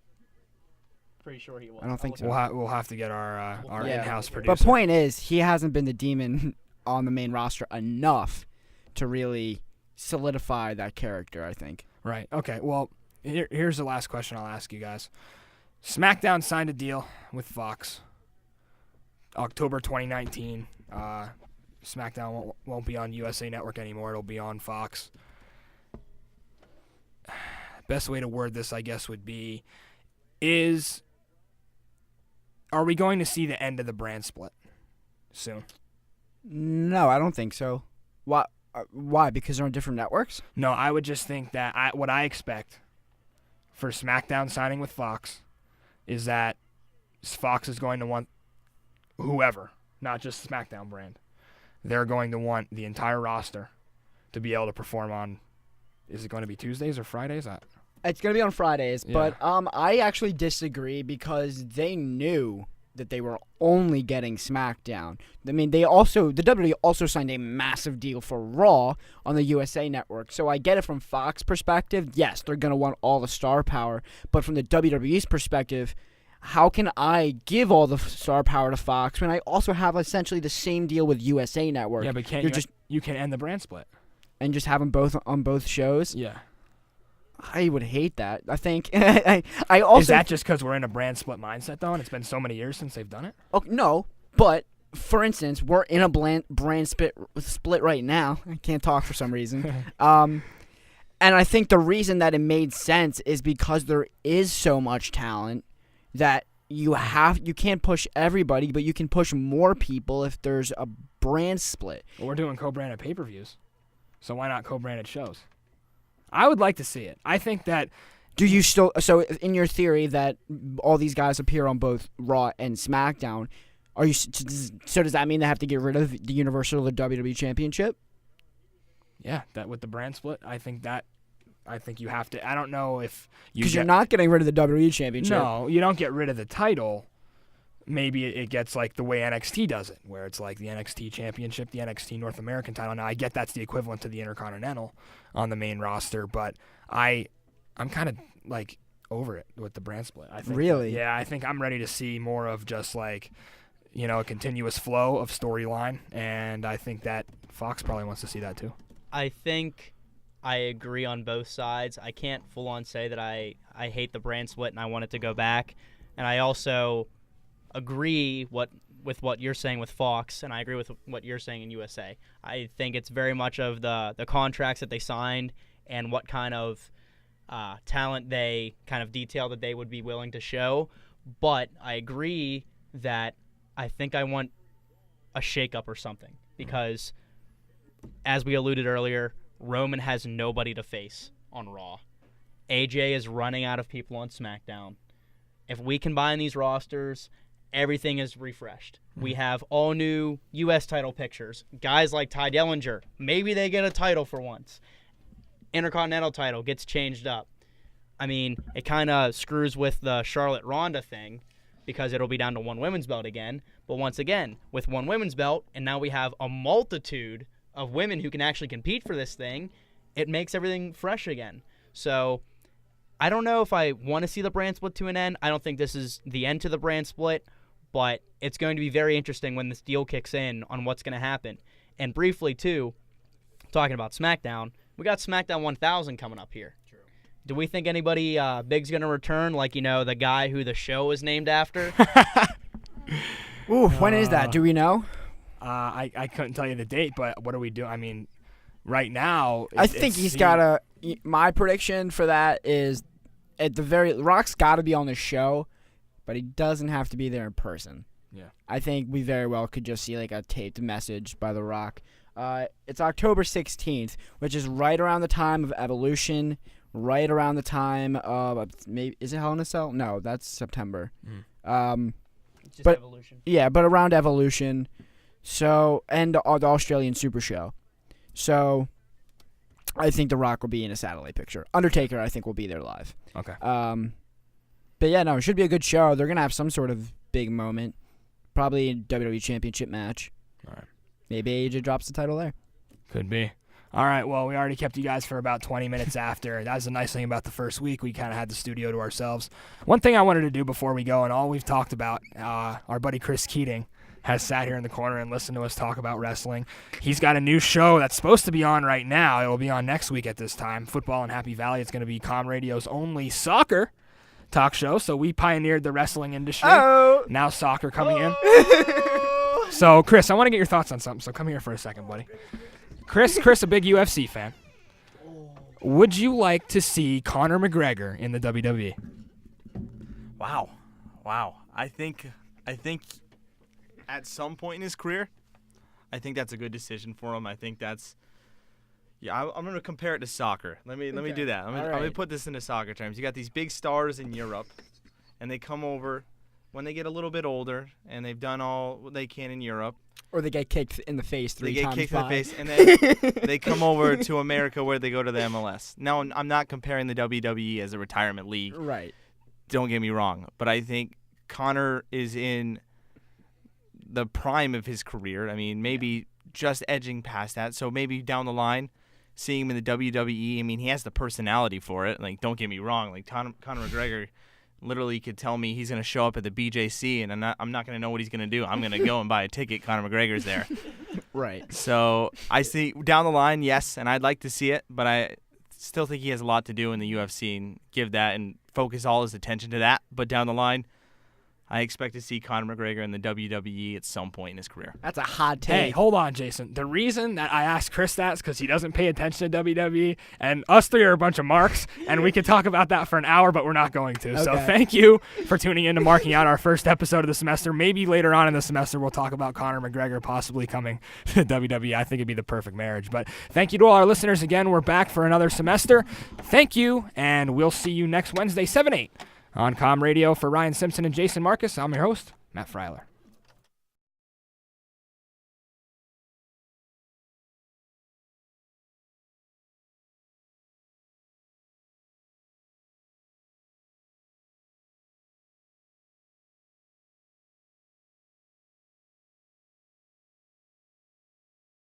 Pretty sure he was. I don't think so. We'll have to get our Yeah. in-house producer. But point is, he hasn't been the demon on the main roster enough to really solidify that character, I think. Right. Okay. Well, here's the last question I'll ask you guys. SmackDown signed a deal with Fox. October 2019. SmackDown won't be on USA Network anymore. It'll be on Fox. Best way to word this, I guess, would be, are we going to see the end of the brand split soon? No, I don't think so. Why? Why? Because they're on different networks? No, I would just think that what I expect for SmackDown signing with Fox is that Fox is going to want whoever, not just SmackDown brand. They're going to want the entire roster to be able to perform on, is it going to be Tuesdays or Fridays? It's going to be on Fridays, Yeah. but I actually disagree because they knew that they were only getting SmackDown. I mean, the WWE also signed a massive deal for Raw on the USA Network. So I get it from Fox perspective. Yes, they're going to want all the star power, but from the WWE's perspective, how can I give all the star power to Fox when I also have essentially the same deal with USA Network? Yeah, but can't you can end the brand split. And just have them both on both shows? Yeah. I would hate that. I think I also Is that just because we're in a brand split mindset, though, and it's been so many years since they've done it? Oh, no, but for instance, we're in a brand split right now. I can't talk for some reason. And I think the reason that it made sense is because there is so much talent that you can't push everybody, but you can push more people if there's a brand split. Well, we're doing co-branded pay-per-views, so why not co-branded shows? I would like to see it. I think that. Do you still? So, in your theory that all these guys appear on both Raw and SmackDown, are you? So does that mean they have to get rid of the Universal or WWE Championship? Yeah, that with the brand split, I think you have to. I don't know if Because you're not getting rid of the WWE Championship. No, you don't get rid of the title. Maybe it gets like the way NXT does it, where it's like the NXT Championship, the NXT North American title. Now, I get that's the equivalent to the Intercontinental on the main roster, but I'm kind of like over it with the brand split. I think, Really? Yeah, I think I'm ready to see more of just like, a continuous flow of storyline, and I think that Fox probably wants to see that too. I think I agree on both sides. I can't full on say that I hate the brand split and I want it to go back, and I also agree with what you're saying with Fox, and I agree with what you're saying in USA. I think it's very much of the contracts that they signed and what kind of talent they kind of detail that they would be willing to show. But I agree that I think I want a shakeup or something because, as we alluded earlier, Roman has nobody to face on Raw. AJ is running out of people on SmackDown. If we combine these rosters, everything is refreshed. We have all new U.S. title pictures. Guys like Ty Dillinger, maybe they get a title for once. Intercontinental title gets changed up. I mean, it kind of screws with the Charlotte Ronda thing because it'll be down to one women's belt again. But once again, with one women's belt, and now we have a multitude of women who can actually compete for this thing, it makes everything fresh again. So I don't know if I want to see the brand split to an end. I don't think this is the end to the brand split, but it's going to be very interesting when this deal kicks in on what's going to happen. And briefly, too, talking about SmackDown, we got SmackDown 1000 coming up here. True. Do we think anybody big's going to return, like, the guy who the show is named after? Ooh, when is that? Do we know? I couldn't tell you the date, but what do we do? I mean, right now, I think he's got to. My prediction for that is, Rock's got to be on the show, but he doesn't have to be there in person. Yeah. I think we very well could just see like a taped message by The Rock. It's October 16th, which is right around the time of Evolution, right around the time of maybe is it Hell in a Cell? No, that's September. Just but Evolution. yeah, but around Evolution. So and the Australian Super Show. So I think The Rock will be in a satellite picture. Undertaker, I think, will be there live. Okay. But yeah, no, it should be a good show. They're gonna have some sort of big moment, probably a WWE Championship match. All right. Maybe AJ drops the title there. Could be. All right, well, we already kept you guys for about 20 minutes after. That was the nice thing about the first week. We kind of had the studio to ourselves. One thing I wanted to do before we go, and all we've talked about, our buddy Chris Keating has sat here in the corner and listened to us talk about wrestling. He's got a new show that's supposed to be on right now. It will be on next week at this time, Football in Happy Valley. It's going to be Com Radio's only soccer talk show. So we pioneered the wrestling industry. Oh. Now soccer coming in. So, Chris, I want to get your thoughts on something, so come here for a second, buddy. Chris, a big UFC fan. Would you like to see Conor McGregor in the WWE? Wow. I think at some point in his career, I think that's a good decision for him. I think that's I'm going to compare it to soccer. Let me do that. I'm going to put this into soccer terms. You got these big stars in Europe, and they come over when they get a little bit older, and they've done all they can in Europe. Or they get kicked in the face three times. They get kicked in the face, and then they come over to America where they go to the MLS. Now, I'm not comparing the WWE as a retirement league. Right. Don't get me wrong. But I think Conor is in the prime of his career. I mean, maybe just edging past that. So maybe down the line, seeing him in the WWE, I mean, he has the personality for it. Like, don't get me wrong. Like, Conor McGregor literally could tell me he's going to show up at the BJC, and I'm not going to know what he's going to do. I'm going to go and buy a ticket. Conor McGregor's there. Right. So I see down the line, yes, and I'd like to see it, but I still think he has a lot to do in the UFC and give that and focus all his attention to that. But down the line, I expect to see Conor McGregor in the WWE at some point in his career. That's a hot take. Hey, hold on, Jason. The reason that I asked Chris that is because he doesn't pay attention to WWE, and us three are a bunch of marks, and we could talk about that for an hour, but we're not going to. Okay. So thank you for tuning in to Marking Out, our first episode of the semester. Maybe later on in the semester we'll talk about Conor McGregor possibly coming to WWE. I think it'd be the perfect marriage. But thank you to all our listeners again. We're back for another semester. Thank you, and we'll see you next Wednesday, 7-8. On Com Radio for Ryan Simpson and Jason Marcus, I'm your host, Matt Freiler.